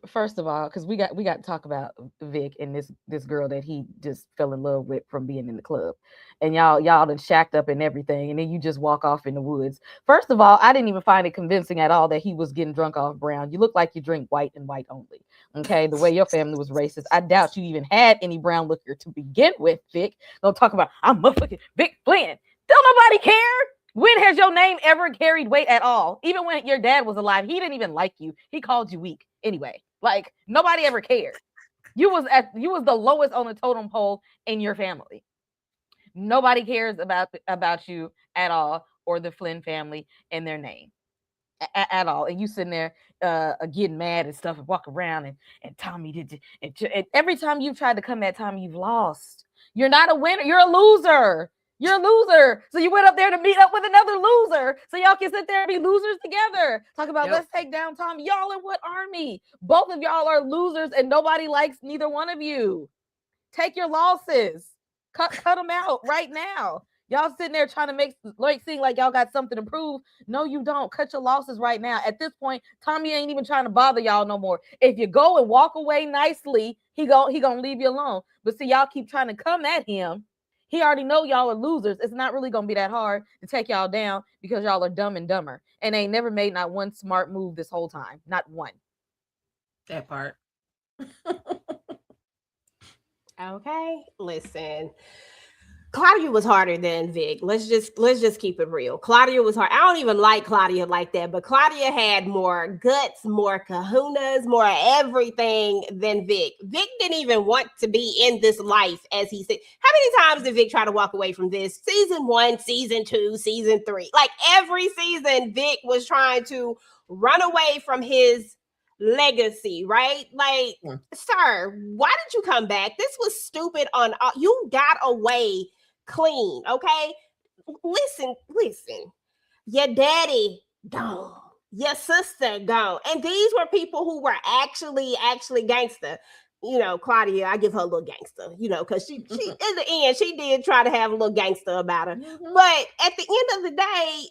S6: First of all, because we got to talk about Vic and this girl that he just fell in love with from being in the club, and y'all done shacked up and everything, and then you just walk off in the woods. First of all, I didn't even find it convincing at all that he was getting drunk off brown. You look like you drink white and white only. Okay, the way your family was racist, I doubt you even had any brown liquor to begin with. Vic, don't talk about I'm motherfucking Vic Flynn. Don't nobody care. When has your name ever carried weight at all? Even when your dad was alive, he didn't even like you. He called you weak anyway. Like, nobody ever cared. You was the lowest on the totem pole in your family. Nobody cares about you at all, or the Flynn family and their name at all. And you sitting there getting mad and stuff and walk around and Tommy did. And every time you've tried to come at Tommy, you've lost. You're not a winner. You're a loser. You're a loser. So you went up there to meet up with another loser, so y'all can sit there and be losers together. Talk about let's take down Tommy. Y'all in what army? Both of y'all are losers, and nobody likes neither one of you. Take your losses. Cut them out right now. Y'all sitting there trying to make like seem like y'all got something to prove. No, you don't. Cut your losses right now. At this point, Tommy ain't even trying to bother y'all no more. If you go and walk away nicely, he gonna leave you alone. But see, y'all keep trying to come at him. He already know y'all are losers. It's not really gonna be that hard to take y'all down because y'all are dumb and dumber and ain't never made not one smart move this whole time. Not one.
S3: That part.
S4: Okay, listen. Claudia was harder than Vic. Let's just keep it real. Claudia was hard. I don't even like Claudia like that, but Claudia had more guts, more kahunas, more everything than Vic. Vic didn't even want to be in this life, as he said. How many times did Vic try to walk away from this? Season 1, season 2, season 3. Like every season, Vic was trying to run away from his legacy, right? Like, sir, why did you come back? This was stupid on you got away clean, okay? Listen. Your daddy gone. Your sister gone. And these were people who were actually gangster. You know, Claudia, I give her a little gangster, you know, because she in the end, she did try to have a little gangster about her. But at the end of the day,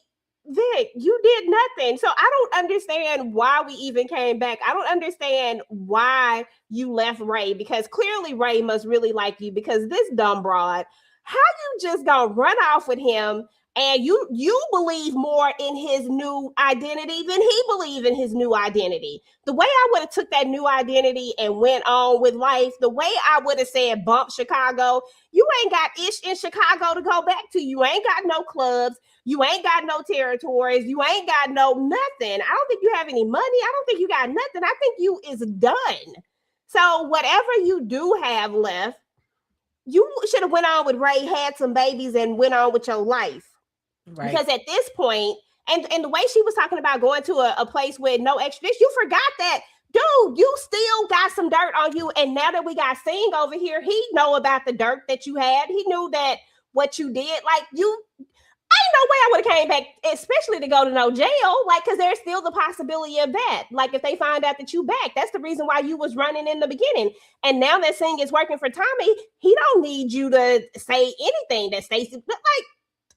S4: Vic, you did nothing. So I don't understand why we even came back. I don't understand why you left Ray, because clearly Ray must really like you, because this dumb broad, how you just gonna run off with him and you believe more in his new identity than he believed in his new identity. The way I would have took that new identity and went on with life, the way I would have said bump Chicago, you ain't got ish in Chicago to go back to. You ain't got no clubs. You ain't got no territories. You ain't got no nothing. I don't think you have any money. I don't think you got nothing. I think you is done. So whatever you do have left, you should have went on with Ray, had some babies, and went on with your life. Right. Because at this point, and the way she was talking about going to a place with no extradition, you forgot that, dude, you still got some dirt on you. And now that we got Singh over here, he know about the dirt that you had. He knew that what you did, like you, ain't no way I would have came back, especially to go to no jail, like, because there's still the possibility of that. Like, if they find out that you back, that's the reason why you was running in the beginning. And now that Singh is working for Tommy, he don't need you to say anything that Stacey, but like,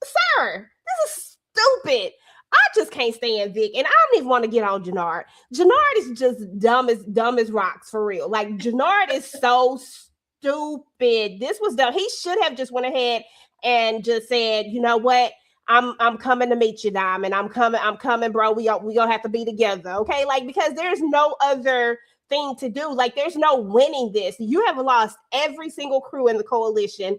S4: sir, this is stupid. I just can't stand Vic, and I don't even want to get on Jannard. Jannard is just dumb as rocks, for real. Like, Jannard is so stupid. This was dumb. He should have just went ahead and just said, you know what? I'm coming to meet you, Diamond. I'm coming, bro. We gonna have to be together, okay? Like, because there's no other thing to do. Like, there's no winning this. You have lost every single crew in the coalition.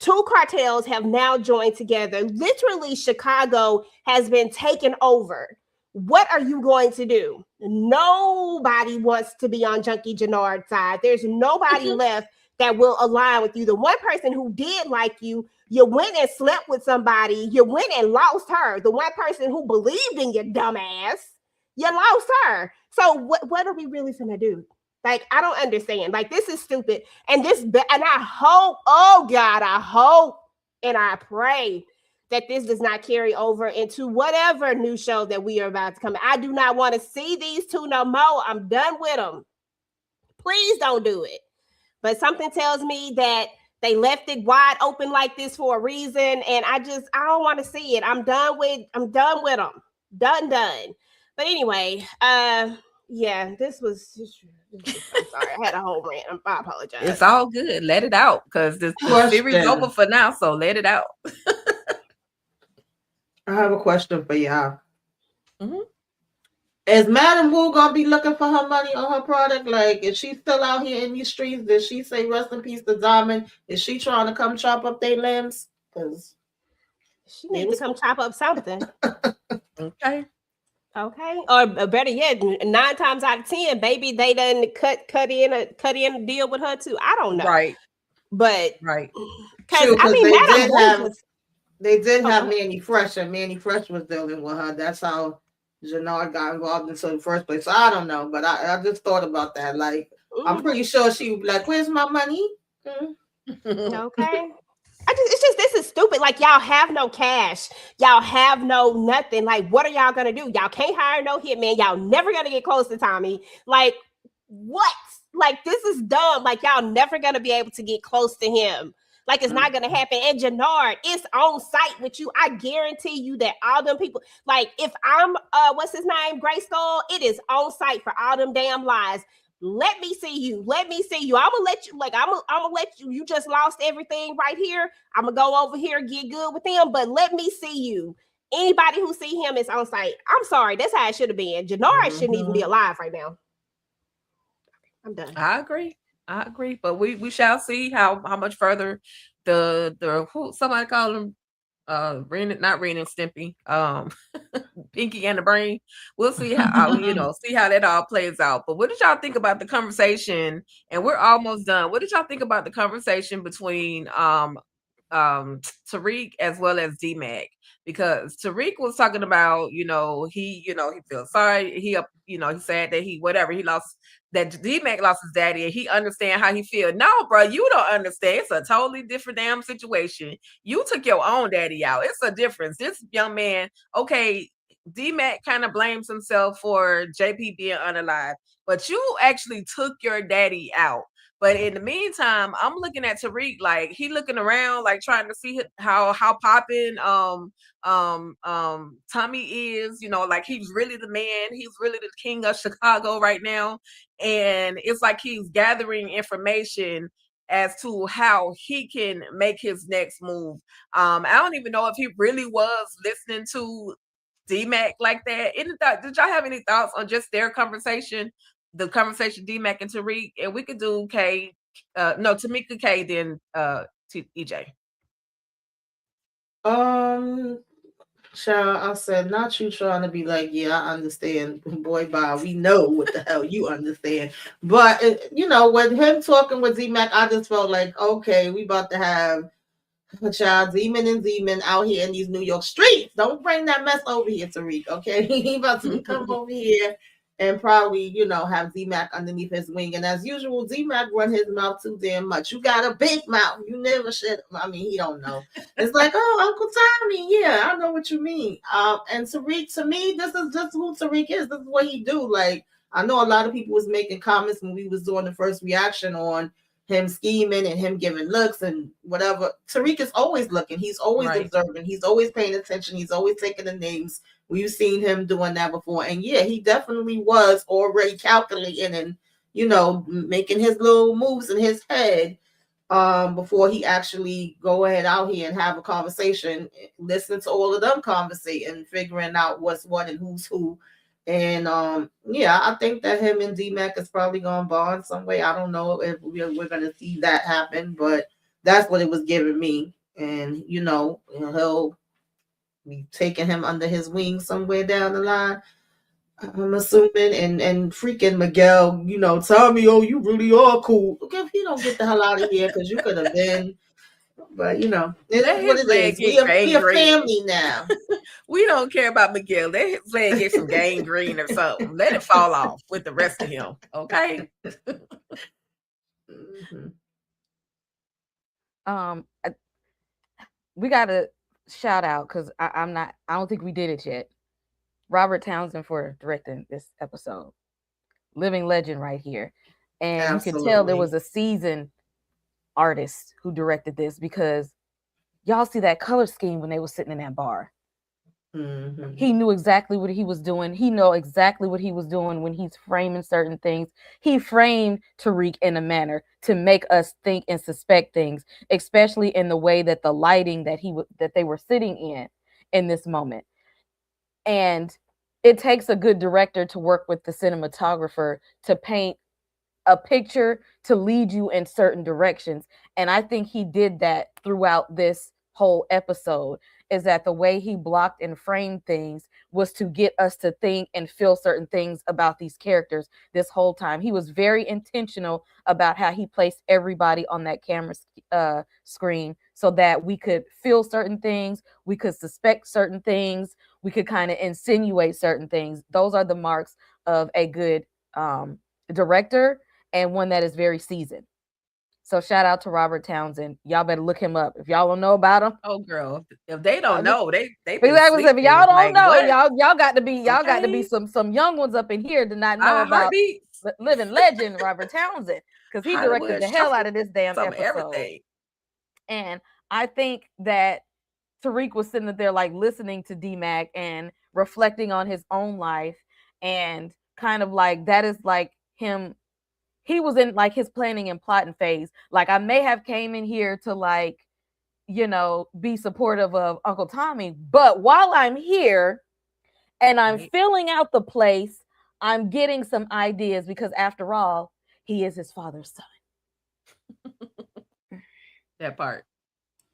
S4: 2 cartels have now joined together. Literally, Chicago has been taken over. What are you going to do? Nobody wants to be on Junkie Jannard's side. There's nobody left that will align with you. The one person who did like you went and slept with somebody. You went and lost her. The one person who believed in your dumb ass, you lost her. So what are we really gonna do? Like, I don't understand. Like, this is stupid. And I hope, oh God, I hope and I pray that this does not carry over into whatever new show that we are about to come. I do not want to see these 2 no more. I'm done with them. Please don't do it. But something tells me that they left it wide open like this for a reason. And I don't want to see it. I'm done with them. Done. But anyway, yeah, this was I'm sorry, I had a whole rant. I apologize.
S3: It's all good. Let it out, because the series over for now. So let it out.
S5: I have a question for y'all. Is Madam Wu gonna be looking for her money on her product? Like, is she still out here in these streets? Did she say rest in peace to Diamond? Is she trying to come chop up their limbs? Because
S4: she needs to come chop up something.
S3: Okay.
S4: Or better yet, 9 times out of 10, baby, they done cut in a deal with her too. I don't know.
S3: Right.
S4: But
S3: right.
S4: Because I mean,
S5: they did have Manny Fresh, and Manny Fresh was dealing with her. That's how Jannard got involved in the first place. So I don't know, but I just thought about that. Like, I'm pretty sure she would be like, "Where's my money?"
S4: Okay. This is stupid. Like, y'all have no cash. Y'all have no nothing. Like, what are y'all gonna do? Y'all can't hire no hitman. Y'all never gonna get close to Tommy. Like, what? Like, this is dumb. Like, y'all never gonna be able to get close to him. like it's not gonna happen. And Jannard, it's on site with you. I guarantee you that all them people, like if I'm what's his name, Gray Skull, it is on site for all them damn lies. Let me see you. Let me see you. I'm gonna let you, like, I'm gonna let you. You just lost everything right here. I'm gonna go over here, get good with them, but let me see you. Anybody who see him is on site. I'm sorry, that's how it should have been. Jannard shouldn't even be alive right now. I'm done.
S3: I agree. But we shall see how much further the who somebody call them not Ren and Stimpy, Pinky and the Brain. We'll see how see how that all plays out. But what did y'all think about the conversation? And we're almost done. What did y'all think about the conversation between Tariq as well as D-Mac? Because Tariq was talking about, he feels sorry. He said that he lost, that D-Mac lost his daddy, and he understand how he feel. No, bro, you don't understand. It's a totally different damn situation. You took your own daddy out. It's a difference. This young man, okay, D-Mac kind of blames himself for JP being unalive, but you actually took your daddy out. But in the meantime, I'm looking at Tariq, like he looking around, like trying to see how popping Tommy is, like he's really the man. He's really the king of Chicago right now. And it's like he's gathering information as to how he can make his next move. I don't even know if he really was listening to D-Mac like that. Did y'all have any thoughts on just their conversation? The conversation D-Mac and Tariq, and we could do Tamika K, then EJ.
S5: Child, I said, not you trying to be like, yeah, I understand, boy, bye. We know what the hell you understand. But, with him talking with Z-Mac, I just felt like, okay, we about to have a child, Zeman out here in these New York streets. Don't bring that mess over here, Tariq, okay? He about to come over here and probably, have Z-Mac underneath his wing. And as usual, Z-Mac run his mouth too damn much. You got a big mouth. You never should. I mean, he don't know. It's like, oh, Uncle Tommy. Yeah, I know what you mean. And Tariq, to me, this is just who Tariq is. This is what he do. Like, I know a lot of people was making comments when we was doing the first reaction on him scheming and him giving looks and whatever. Tariq is always looking. He's always observing. He's always paying attention. He's always taking the names. We've seen him doing that before. And yeah, he definitely was already calculating and, making his little moves in his head before he actually go ahead out here and have a conversation, listening to all of them conversate and figuring out what's what and who's who. And I think that him and D-Mac is probably going to bond some way. I don't know if we're going to see that happen, but that's what it was giving me. And, he'll be taking him under his wing somewhere down the line, I'm assuming. And freaking Miguel, tell me, oh, you really are cool. Okay, if you don't get the hell out of here, because you could have been. But, it is what it is. We are family now.
S3: We don't care about Miguel. Let his leg get some gangrene or something. Let it fall off with the rest of him. Okay?
S6: We got to shout out, because I don't think we did it yet. Robert Townsend for directing this episode. Living legend right here. And Absolutely. You can tell there was a seasoned artist who directed this, because y'all see that color scheme when they were sitting in that bar. Mm-hmm. He knew exactly what he was doing. He know exactly what he was doing when he's framing certain things. He framed Tariq in a manner to make us think and suspect things, especially in the way that the lighting that they were sitting in this moment. And it takes a good director to work with the cinematographer to paint a picture, to lead you in certain directions. And I think he did that throughout this whole episode, is that the way he blocked and framed things was to get us to think and feel certain things about these characters this whole time. He was very intentional about how he placed everybody on that camera screen so that we could feel certain things, we could suspect certain things, we could kind of insinuate certain things. Those are the marks of a good director, and one that is very seasoned. So shout out to Robert Townsend. Y'all better look him up. If y'all don't know about him.
S3: Oh girl. If they don't know, they
S6: exactly. If y'all don't know, y'all got to be some young ones up in here to not know about living legend Robert Townsend. Because he directed the hell out of this damn episode. Everything. And I think that Tariq was sitting there like listening to D-Mac and reflecting on his own life, and kind of like that is like him. He was in like his planning and plotting phase. Like, I may have came in here to like, be supportive of Uncle Tommy, but while I'm here and I'm filling out the place, I'm getting some ideas, because after all, he is his father's son.
S3: That part.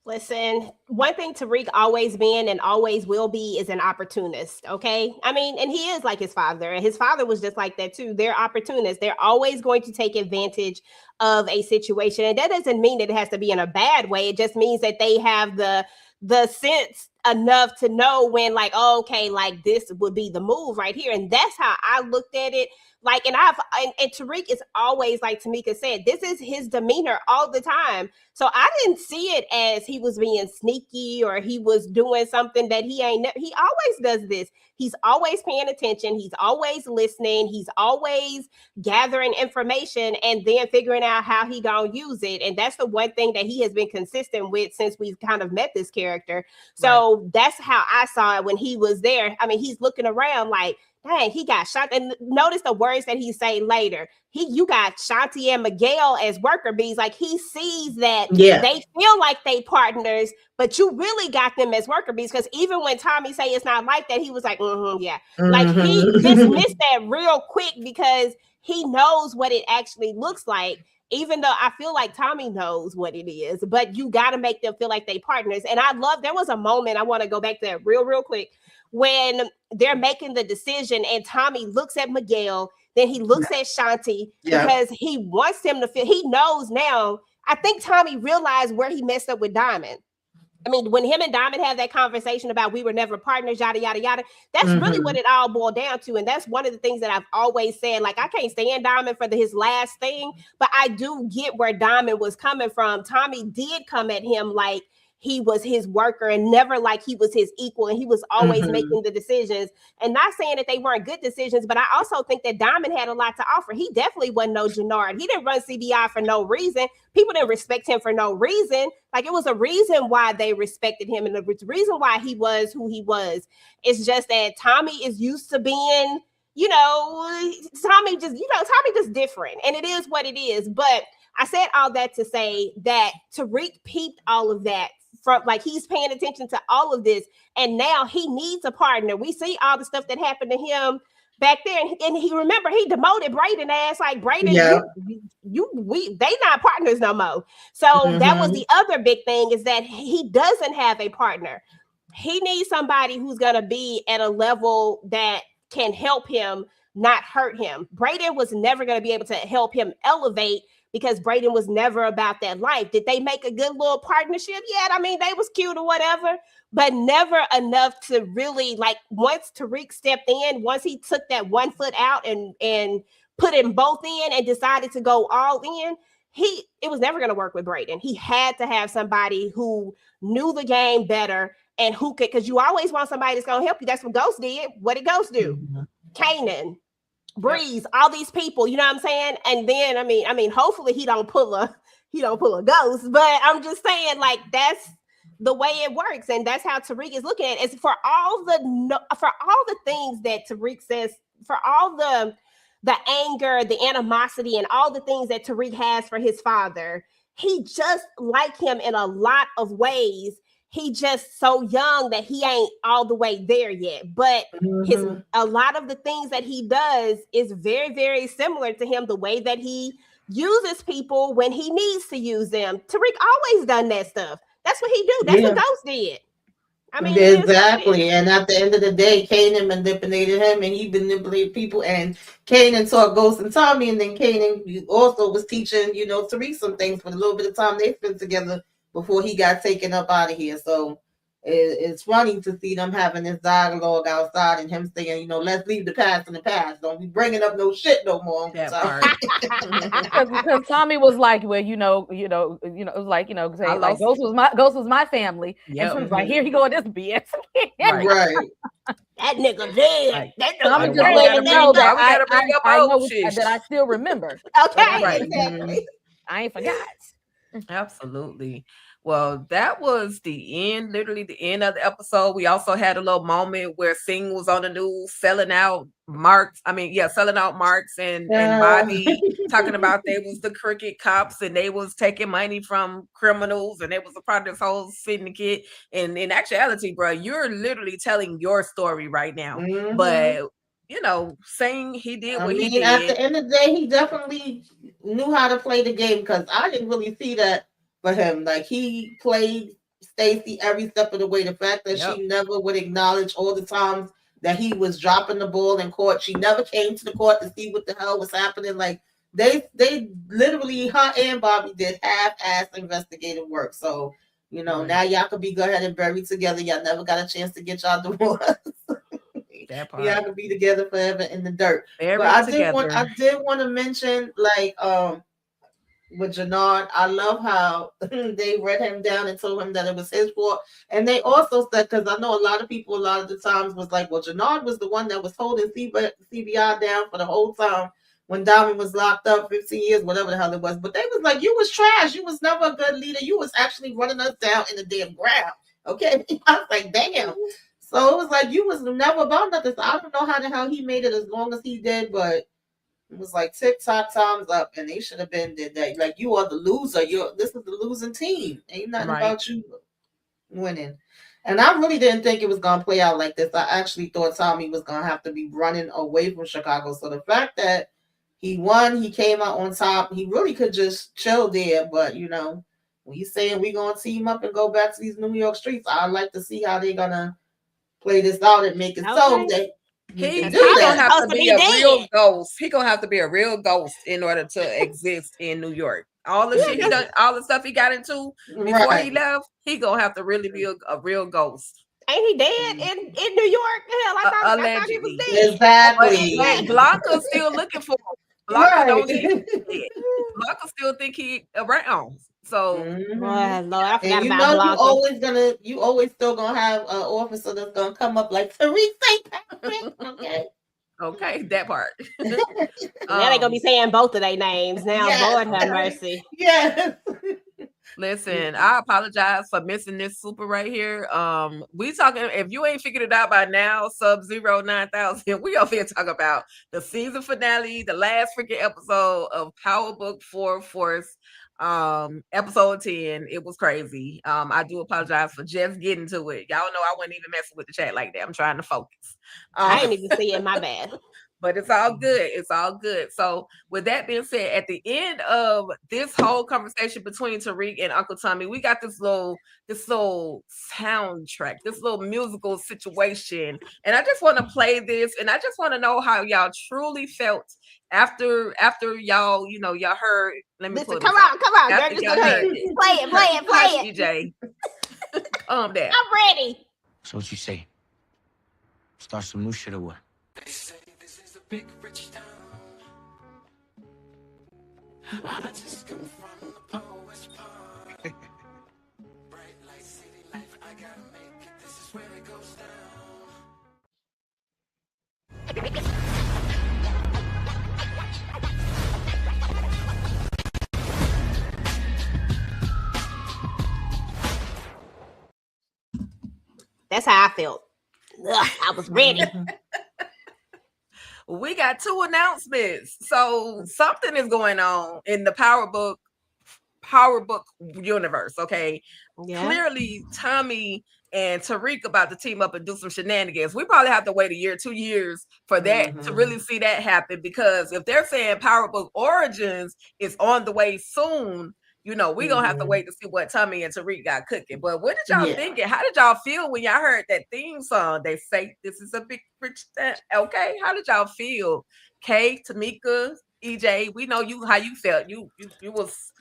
S4: Listen, one thing Tariq always been and always will be is an opportunist, okay? I mean, and he is like his father, and his father was just like that too. They're opportunists. They're always going to take advantage of a situation. And that doesn't mean that it has to be in a bad way. It just means that they have the sense enough to know when, like, oh, okay, like this would be the move right here. And that's how I looked at it. Like, and Tariq is always, like Tamika said, this is his demeanor all the time. So I didn't see it as he was being sneaky or he was doing something that he ain't. He always does this. He's always paying attention. He's always listening. He's always gathering information and then figuring out how he gonna use it. And that's the one thing that he has been consistent with since we've kind of met this character. So that's how I saw it when he was there. I mean, he's looking around like, dang, he got shot. And notice the words that he say later. You got Shanti and Miguel as worker bees. Like, he sees that they feel like they partners, but you really got them as worker bees. Because even when Tommy say it's not like that, he was like, yeah. Like, he dismissed that real quick because he knows what it actually looks like. Even though I feel like Tommy knows what it is, but you got to make them feel like they partners. And I love, there was a moment, I want to go back to that real quick, when they're making the decision and Tommy looks at Miguel, then he looks at Shanti because he wants him to feel, he knows now. I think Tommy realized where he messed up with Diamond. I mean, when him and Diamond have that conversation about we were never partners, yada, yada, yada, that's really what it all boiled down to. And that's one of the things that I've always said. Like, I can't stand Diamond for his last thing, but I do get where Diamond was coming from. Tommy did come at him like he was his worker and never like he was his equal. And he was always making the decisions, and not saying that they weren't good decisions, but I also think that Diamond had a lot to offer. He definitely wasn't no Jannard. He didn't run CBI for no reason. People didn't respect him for no reason. Like, it was a reason why they respected him. And the reason why he was who he was. It's just that Tommy is used to being, Tommy just different. And it is what it is. But I said all that to say that Tariq peeped all of that. From, like, he's paying attention to all of this, and now he needs a partner. We see all the stuff that happened to him back there, and he demoted Brayden ass. Like, Brayden, they not partners no more. So that was the other big thing, is that he doesn't have a partner. He needs somebody who's gonna be at a level that can help him, not hurt him. Brayden was never gonna be able to help him elevate, because Brayden was never about that life. Did they make a good little partnership? Yeah, I mean, they was cute or whatever, but never enough to really, like, once Tariq stepped in, once he took that 1 foot out and put them both in and decided to go all in, it was never going to work with Brayden. He had to have somebody who knew the game better and who could, because you always want somebody that's going to help you. That's what Ghost did. What did Ghost do? Kanan, Breeze, all these people, you know what I'm saying? And then I mean, hopefully he don't pull a ghost, but I'm just saying, like, that's the way it works, and that's how Tariq is looking at it. It's for all the things that Tariq says, for all the anger, the animosity, and all the things that Tariq has for his father. He just like him in a lot of ways. He just so young that he ain't all the way there yet. But a lot of the things that he does is very, very similar to him. The way that he uses people when he needs to use them. Tariq always done that stuff. That's what he do. That's what Ghost did. I mean,
S5: exactly. And at the end of the day, Kanan manipulated him, and he manipulated people. And Kanan taught Ghost and Tommy, and then Kanan also was teaching, Tariq some things for the little bit of time they spent together before he got taken up out of here. So it's funny to see them having this dialogue outside, and him saying, let's leave the past in the past. Don't be bringing up no shit no more.
S6: Because Tommy was like, well, it was like, say, like, Ghost was my family. Yep. And so was like, here he go with this BS.
S5: Right.
S4: That nigga dead.
S3: Right.
S4: That
S6: I'm just letting him know that I still remember.
S4: Okay.
S3: Right.
S4: Exactly.
S6: I ain't forgot.
S3: Absolutely. Well, that was the end, literally the end of the episode. We also had a little moment where Singh was on the news selling out selling out Marks and Bobby, talking about they was the crooked cops and they was taking money from criminals and they was a part of this whole syndicate. And in actuality, bro, you're literally telling your story right now.
S5: Mhm.
S3: But Singh, he did what he did.
S5: At the end of the day, he definitely knew how to play the game, because I didn't really see that for him. Like, he played Stacey every step of the way. The fact that she never would acknowledge all the times that he was dropping the ball in court. She never came to the court to see what the hell was happening. Like, they literally, her and Bobby did half-ass investigative work. So, now y'all could be go ahead and buried together. Y'all never got a chance to get y'all divorce. Y'all could be together forever in the dirt. But I did want to mention, like, with Jannard, I love how they read him down and told him that it was his fault. And they also said, because I know a lot of people a lot of the times was like, well, Jannard was the one that was holding CBI down for the whole time when Diamond was locked up 15 years, whatever the hell it was. But they was like, you was trash. You was never a good leader. You was actually running us down in the damn ground. Okay? I was like, damn. So it was like, you was never about nothing. So I don't know how the hell he made it as long as he did, but it was like tick-tock, time's up, and they should have been did that. Like, you are the loser. This is the losing team. Ain't nothing about you winning. And I really didn't think it was going to play out like this. I actually thought Tommy was going to have to be running away from Chicago. So the fact that he won, he came out on top, he really could just chill there. But, when you saying we're going to team up and go back to these New York streets, I'd like to see how they're going to play this out and make it so that
S3: he's gonna have to be a real ghost. He's gonna have to be a real ghost in order to exist in New York. All the shit he done, all the stuff he got into before he left, he gonna have to really be a real ghost.
S4: Ain't he dead in New York? Hell, I thought he was dead.
S5: Exactly.
S3: But Blanca's still looking for him. Blanca don't think he's dead. Blanca still think he around. So,
S4: Lord, I forgot
S5: and
S4: about Blanca.
S5: you always still gonna have an officer that's gonna come up like Tariq St. Patrick.
S3: Okay, that part.
S4: Now they gonna be saying both of their names now. Yes. Lord have mercy.
S5: Yes.
S3: Listen, I apologize for missing this super right here. We talking, if you ain't figured it out by now, Sub-Zero 9000, we over here talk about the season finale, the last freaking episode of Power Book 4 Force. Episode 10. It was crazy. I do apologize for just getting to it. Y'all know I wasn't even messing with the chat like that. I'm trying to focus.
S4: I didn't even see it. My bad.
S3: But it's all good. It's all good. So with that being said, at the end of this whole conversation between Tariq and Uncle Tommy, we got this little soundtrack, this little musical situation. And I just want to play this, and I just want to know how y'all truly felt after y'all, y'all heard. Let me
S4: listen, come on. Girl, just play it.
S3: EJ. Calm down.
S4: I'm ready.
S7: So what you say? Start some new shit or what?
S1: They say this is a big rich town. I just come from the poet's palm. Bright light, city life, I gotta make it. This is where it goes down.
S4: That's how I felt. Ugh, I was ready.
S3: We got 2 announcements. So something is going on in the Power Book universe. Okay. Yeah. Clearly, Tommy and Tariq about to team up and do some shenanigans. We probably have to wait a year, 2 years for that to really see that happen, because if they're saying Power Book Origins is on the way soon, we're gonna have to wait to see what Tommy and Tariq got cooking. But what did y'all thinking? How did y'all feel when y'all heard that theme song? They say this is a big rich town. Okay, how did y'all feel? Kay, Tamika, EJ, we know how you felt. You was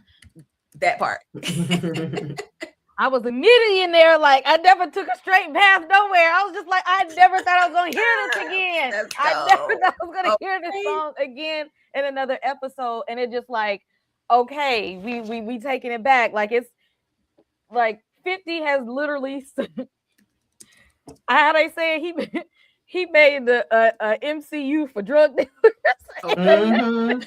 S3: that part.
S6: I was immediately in there, like, I never took a straight path nowhere. I was just like, I never thought I was gonna hear this again. I never thought I was gonna hear this song again in another episode. And it just like, okay, we taking it back. Like, it's like 50 has literally how they say it, he made the MCU for drug dealers.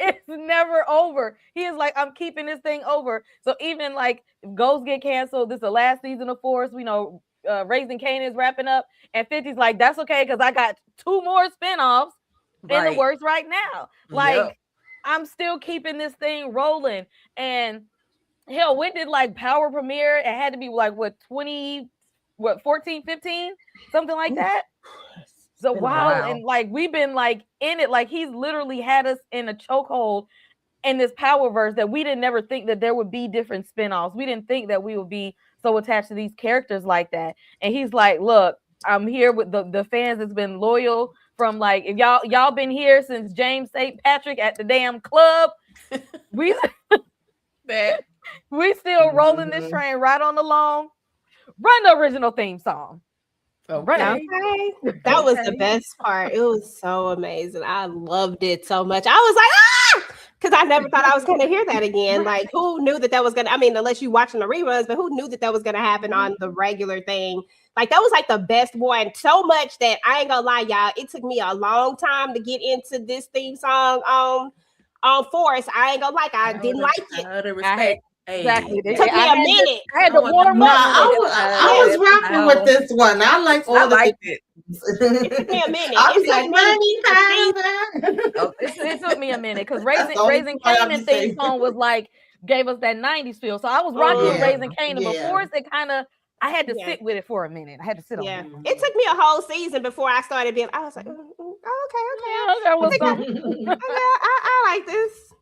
S6: It's never over. He is like, I'm keeping this thing over. So even like if Ghosts get canceled, this is the last season of Force. We know Raising Kanan is wrapping up, and 50's like, that's okay because I got 2 more spinoffs in the works right now. Like, I'm still keeping this thing rolling. And hell, when did like Power premiere? It had to be like 14, 15, something like that. So wow, and like we've been like in it, like he's literally had us in a chokehold in this Powerverse that we didn't never think that there would be different spinoffs. We didn't think that we would be so attached to these characters like that. And he's like, look, I'm here with the fans that's been loyal from like, if y'all been here since James St. Patrick at the damn club, we still rolling this train right on along. Run the original theme song.
S4: Okay. That was the best part. It was so amazing. I loved it so much. I was like, because I never thought I was going to hear that again. Like, who knew that was going to, I mean, unless you watching the reruns, but who knew that was going to happen on the regular thing? Like, that was like the best one. So much that I ain't gonna lie, y'all, it took me a long time to get into this theme song on Force. I ain't gonna like, I didn't like it.
S6: Exactly.
S4: It took me a minute.
S6: I had to warm up.
S5: I was rocking with this one. I like all the
S3: it.
S4: It took me a minute.
S6: It took me a minute because Raising Kanan theme song was like gave us that 90s feel. So I was rocking with Raising Kanan, but Force it kind of I had to sit with it for a minute. I had to sit on it.
S4: It took me a whole season before I started being. I was like, okay. I like this.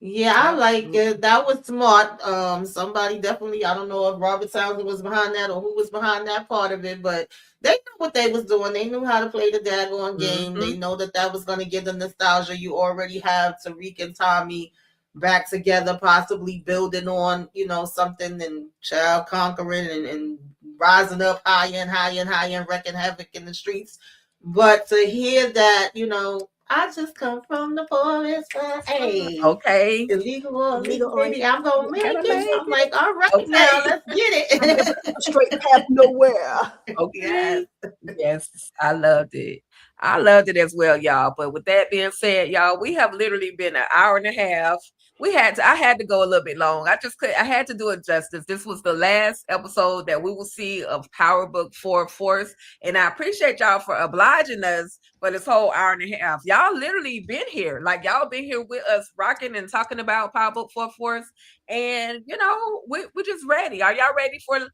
S5: Yeah, I like it. That was smart. Somebody definitely, I don't know if Robert Townsend was behind that or who was behind that part of it, but they knew what they was doing. They knew how to play the daggone game. They know that was going to give them nostalgia. You already have Tariq and Tommy back together, possibly building on, something and child conquering and rising up higher and higher and higher and wrecking havoc in the streets. But to hear that, I just come from the forest. Hey,
S3: okay.
S5: Illegal, baby. I'm gonna make it. I'm like, all right, now let's get it.
S4: Straight path nowhere.
S3: Okay. Yes, I loved it. I loved it as well, y'all. But with that being said, y'all, we have literally been an hour and a half. I had to go a little bit long. I had to do it justice. This was the last episode that we will see of Power Book 4 Force. And I appreciate y'all for obliging us for this whole hour and a half. Y'all literally been here. Like y'all been here with us rocking and talking about Power Book 4 Force. And we're just ready. Are y'all ready for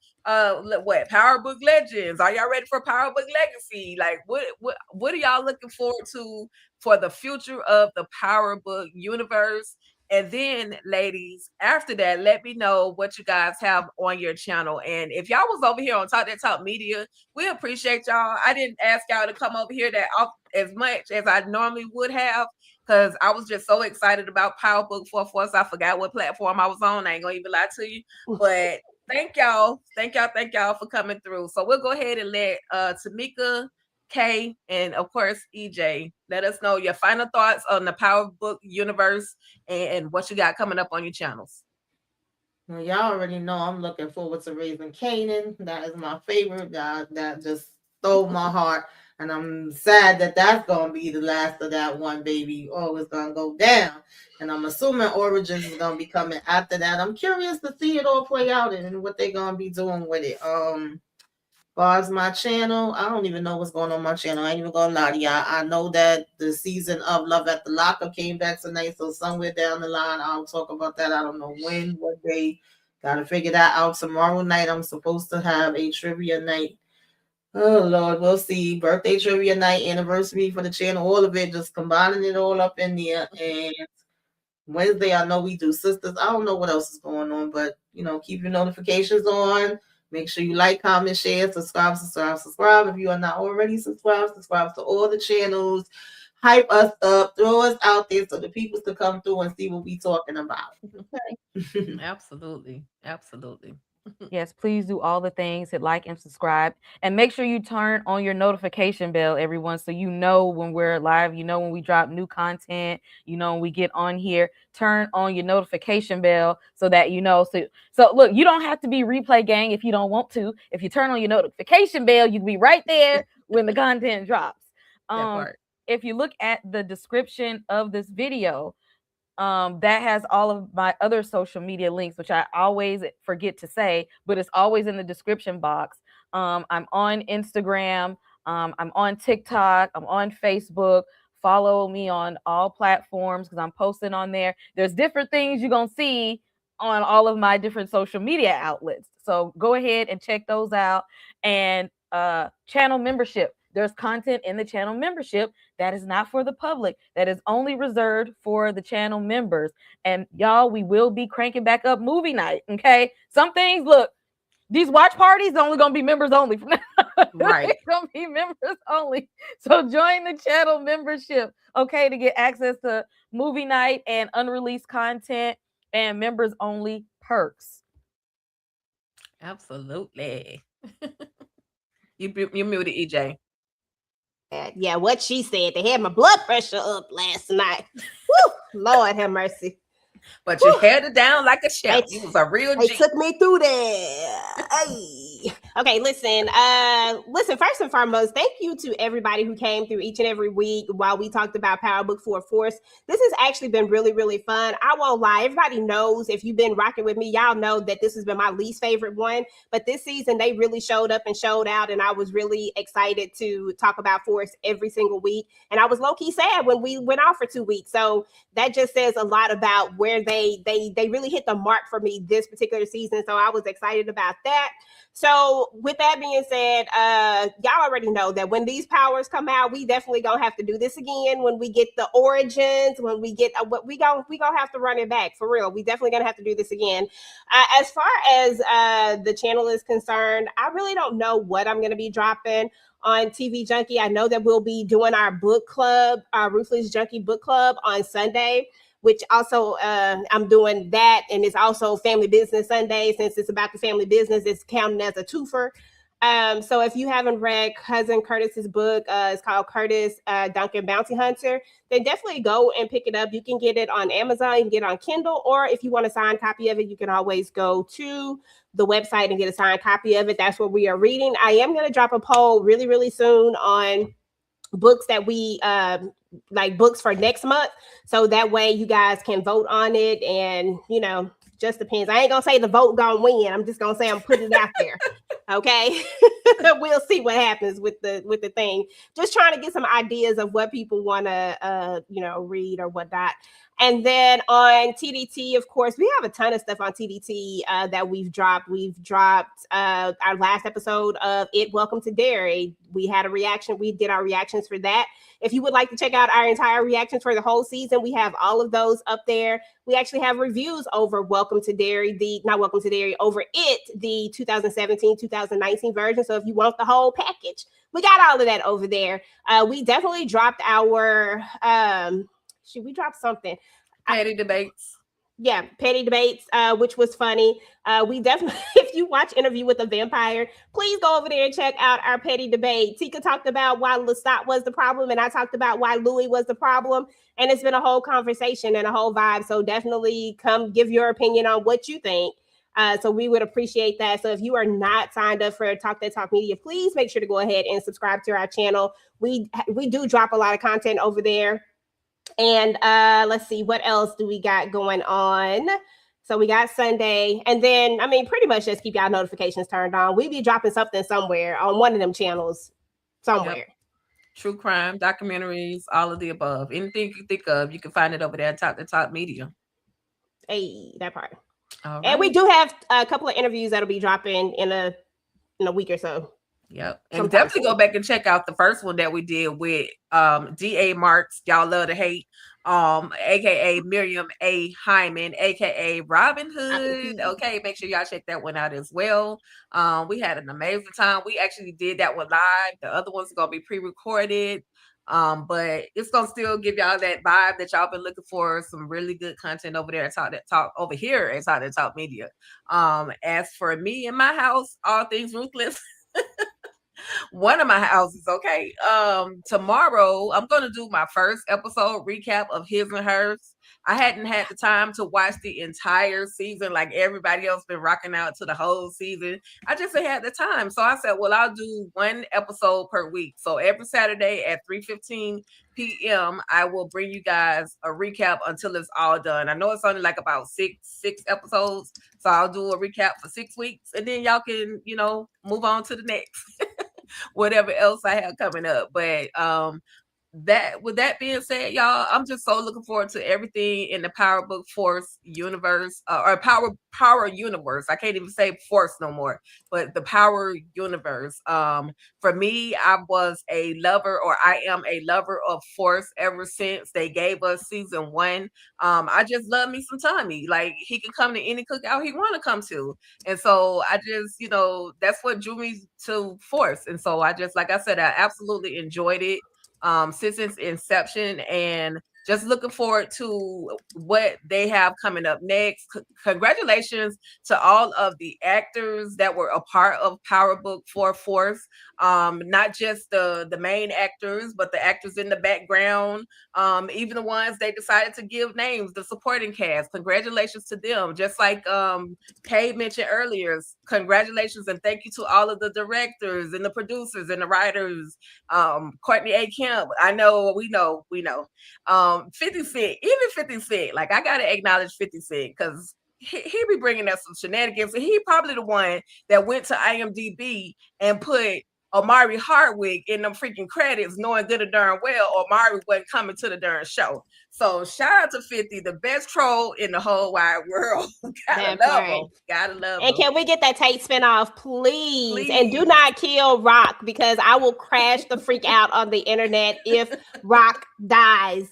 S3: what? Power Book Legends? Are y'all ready for Power Book Legacy? Like what are y'all looking forward to for the future of the Power Book universe? And then, ladies, after that, let me know what you guys have on your channel. And if y'all was over here on Talk That Talk Media, we appreciate y'all. I didn't ask y'all to come over here as much as I normally would have, because I was just so excited about Power Book 4 Force. I forgot what platform I was on. I ain't gonna even lie to you. But thank y'all for coming through. So we'll go ahead and let Tamika, Kay, and of course EJ, let us know your final thoughts on the Power Book universe and what you got coming up on your channels.
S5: Well, y'all already know I'm looking forward to Raising Kanan. That is my favorite. That just stole my heart, and I'm sad that that's gonna be the last of that one, baby. Oh, it's gonna go down, and I'm assuming Origins is gonna be coming after that. I'm curious to see it all play out and what they're gonna be doing with it. Far as my channel, I don't even know what's going on my channel. I ain't even gonna lie to y'all. I know that the season of Love at the Lockup came back tonight, so somewhere down the line I'll talk about that. I don't know when, what day. Gotta figure that out. Tomorrow night I'm supposed to have a trivia night. Oh Lord, we'll see. Birthday trivia night, anniversary for the channel, all of it, just combining it all up in there. And Wednesday I know we do sisters. I don't know what else is going on, but keep your notifications on. Make sure you like, comment, share, subscribe. If you are not already subscribed, subscribe to all the channels. Hype us up, throw us out there so the people to come through and see what we talking about. Okay.
S3: Absolutely.
S6: Yes, please do all the things, hit like and subscribe, and make sure you turn on your notification bell, everyone, so you know when we're live, when we drop new content, when we get on here. Turn on your notification bell so that so look, you don't have to be Replay Gang if you don't want to. If you turn on your notification bell, you'll be right there when the content drops. If you look at the description of this video, that has all of my other social media links, which I always forget to say, but it's always in the description box. I'm on Instagram. I'm on TikTok. I'm on Facebook. Follow me on all platforms because I'm posting on there. There's different things you're going to see on all of my different social media outlets. So go ahead and check those out. And channel membership. There's content in the channel membership that is not for the public. That is only reserved for the channel members. And y'all, we will be cranking back up movie night. Okay. Some things, look, these watch parties are only going to be members only.
S3: Right.
S6: It's going to be members only. So join the channel membership, okay, to get access to movie night and unreleased content and members only perks.
S3: Absolutely. You muted, EJ.
S4: Yeah, what she said. They had my blood pressure up last night. Woo, Lord have mercy.
S3: But you held it down like a champ. You was a real
S4: They
S3: G.
S4: took me through there. Hey. Okay, listen. First and foremost, thank you to everybody who came through each and every week while we talked about Power Book 4 Force. This has actually been really, really fun. I won't lie. Everybody knows, if you've been rocking with me, y'all know that this has been my least favorite one. But this season, they really showed up and showed out, and I was really excited to talk about Force every single week. And I was low-key sad when we went off for 2 weeks. So that just says a lot about where they really hit the mark for me this particular season. So I was excited about that. So with that being said, y'all already know that when these powers come out, we definitely gonna have to do this again. When we get the origins, when we get what we gonna have to run it back for real. We definitely gonna have to do this again. As far as the channel is concerned, I really don't know what I'm gonna be dropping on TV Junkie. I know that we'll be doing our book club, our Ruthless Junkie book club on Sunday, which also I'm doing that. And it's also Family Business Sunday. Since it's about the family business, it's counting as a twofer. So if you haven't read Cousin Curtis's book, it's called Curtis Duncan Bounty Hunter, then definitely go and pick it up. You can get it on Amazon, you can get it on Kindle, or if you want a signed copy of it, you can always go to the website and get a signed copy of it. That's what we are reading. I am going to drop a poll really, really soon on books that we like books for next month, so that way you guys can vote on it. And just depends. I ain't gonna say the vote gonna win. I'm just gonna say I'm putting it out there. Okay. We'll see what happens with the thing. Just trying to get some ideas of what people want to read or whatnot. And then on TDT, of course, we have a ton of stuff on TDT that we've dropped. We've dropped our last episode of It Welcome to Derry. We had a reaction. We did our reactions for that. If you would like to check out our entire reactions for the whole season, we have all of those up there. We actually have reviews over Welcome to Derry, over It, the 2017-2019 version. So if you want the whole package, we got all of that over there. We definitely dropped our we dropped something.
S3: Petty debates.
S4: Yeah, petty debates, which was funny. We definitely, if you watch Interview with a Vampire, please go over there and check out our petty debate. Tika talked about why Lestat was the problem, and I talked about why Louis was the problem. And it's been a whole conversation and a whole vibe. So definitely come give your opinion on what you think. So we would appreciate that. So if you are not signed up for Talk That Talk Media, please make sure to go ahead and subscribe to our channel. We do drop a lot of content over there. And let's see, what else do we got going on? So we got Sunday, and then pretty much just keep y'all notifications turned on. We be dropping something somewhere on one of them channels somewhere. Yep.
S3: True crime, documentaries, all of the above. Anything you think of, you can find it over there at Talk to Talk Media.
S4: Hey, that part.
S3: All right.
S4: And we do have a couple of interviews that'll be dropping in a week or so.
S3: Yep. And definitely go back and check out the first one that we did with D.A. Marks, y'all love to hate, aka Miriam A. Hyman, aka Robin Hood. Okay, make sure y'all check that one out as well. We had an amazing time. We actually did that one live. The other one's gonna be pre-recorded. But it's gonna still give y'all that vibe that y'all been looking for. Some really good content over there at Talk over here at Talk That Talk Media. As for me in my house, all things ruthless. one of my houses. Okay. Tomorrow I'm gonna do my first episode recap of His and Hers. I hadn't had the time to watch the entire season like everybody else been rocking out to the whole season. I just ain't had the time. So I said, well, I'll do one episode per week. So every Saturday at 3:15 p.m. I will bring you guys a recap until it's all done. I know it's only like about six episodes. So I'll do a recap for 6 weeks and then y'all can, move on to the next. Whatever else I have coming up. But with that being said, y'all, I'm just so looking forward to everything in the Power Book Force universe, or Power universe. I can't even say Force no more, but the Power universe. For me, I was a lover, or I am a lover of Force ever since they gave us season 1. I just love me some Tommy. Like, he can come to any cookout he want to come to, and so I just, that's what drew me to Force. And so I just, like I said, I absolutely enjoyed it since its inception, and just looking forward to what they have coming up next. Congratulations to all of the actors that were a part of Power Book 4 Force. Not just the main actors, but the actors in the background, even the ones they decided to give names, the supporting cast. Congratulations to them. Just like Kay mentioned earlier, congratulations and thank you to all of the directors and the producers and the writers. Courtney A. Kemp, we know. 50 Cent, even 50 Cent, like, I gotta acknowledge 50 Cent because he be bringing us some shenanigans, and he probably the one that went to IMDb and put Omari Hardwick in them freaking credits, knowing good and darn well Omari wasn't coming to the darn show. So shout out to 50, the best troll in the whole wide world. Gotta love him. Gotta love him.
S4: And can we get that Tate spinoff, please? And do not kill Rock, because I will crash the freak out on the internet if Rock dies.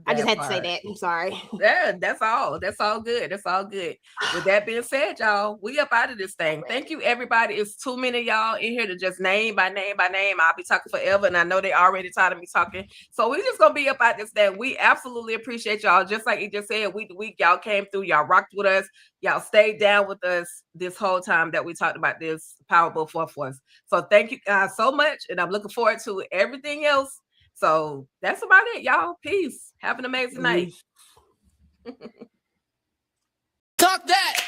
S4: I just had to say that. I'm sorry.
S3: Yeah, that's all. That's all good. That's all good. With that being said, y'all, we up out of this thing. Thank you, everybody. It's too many of y'all in here to just name by name by name. I'll be talking forever, and I know they already tired of me talking. So we just gonna be up out this thing. We absolutely appreciate y'all. Just like he just said, week to week, y'all came through. Y'all rocked with us. Y'all stayed down with us this whole time that we talked about this Power Book 4 Force. So thank you guys so much, and I'm looking forward to everything else. So that's about it, y'all. Peace. Have an amazing night.
S2: Talk that.